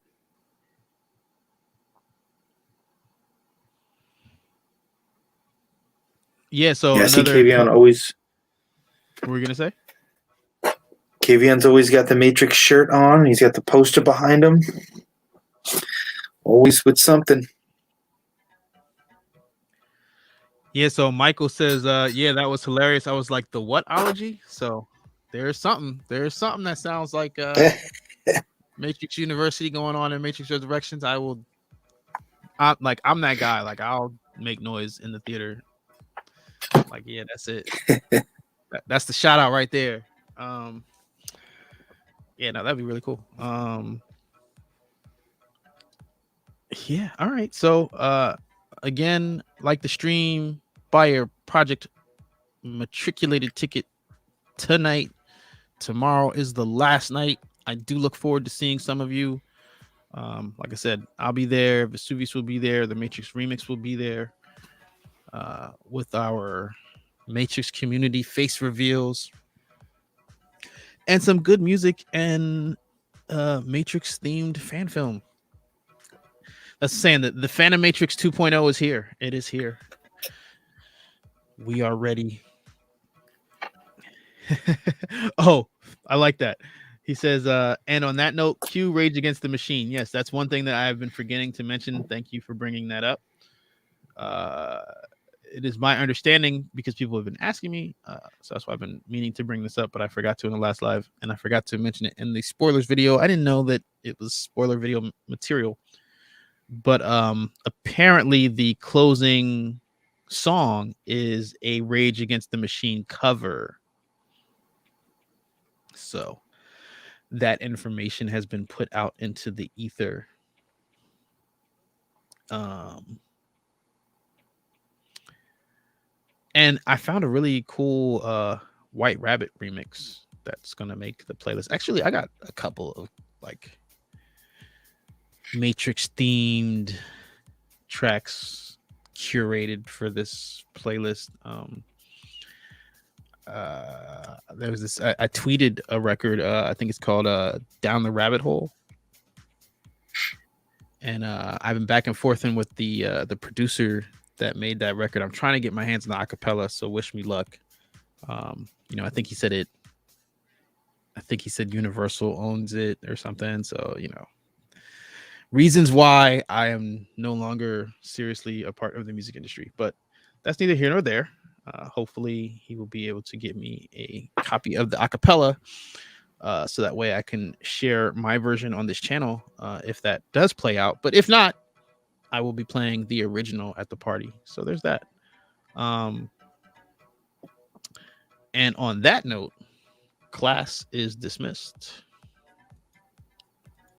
Yeah, so Yeah, I see another. Kavion always. What were you gonna say? Kavion's always got the Matrix shirt on. He's got the poster behind him. Always with something. Yeah, so Michael says, yeah, that was hilarious. I was like, the whatology? So there's something that sounds like Matrix University going on in Matrix Resurrections. I'm that guy. Like, I'll make noise in the theater. Like, yeah, that's it. That's the shout out right there. Yeah, no, that'd be really cool. Yeah, all right. So again, like the stream, buy your Project Matriculated ticket tonight. Tomorrow is the last night. I do look forward to seeing some of you. Like I said, I'll be there. Vesuvius will be there. The Matrix Remix will be there with our Matrix community face reveals and some good music and Matrix themed fan film. That's saying that the Phantom Matrix 2.0 is here. It is here. We are ready. Oh, I like that. He says, and on that note, cue Rage Against the Machine. Yes, that's one thing that I've been forgetting to mention. Thank you for bringing that up. It is my understanding, because people have been asking me, so that's why I've been meaning to bring this up, but I forgot to in the last live, and I forgot to mention it in the spoilers video. I didn't know that it was spoiler video material, but apparently the closing song is a Rage Against the Machine cover. So that information has been put out into the ether. And I found a really cool White Rabbit remix that's gonna make the playlist. Actually, I got a couple of like Matrix themed tracks curated for this playlist. There was this. I tweeted a record. I think it's called "Down the Rabbit Hole," and I've been back and forthing with the producer that made that record. I'm trying to get my hands on the acapella, so wish me luck. I think he said it. I think he said Universal owns it or something. So reasons why I am no longer seriously a part of the music industry, but that's neither here nor there. Hopefully he will be able to get me a copy of the acapella so that way I can share my version on this channel if that does play out. But if not, I will be playing the original at the party. So there's that. And on that note, class is dismissed.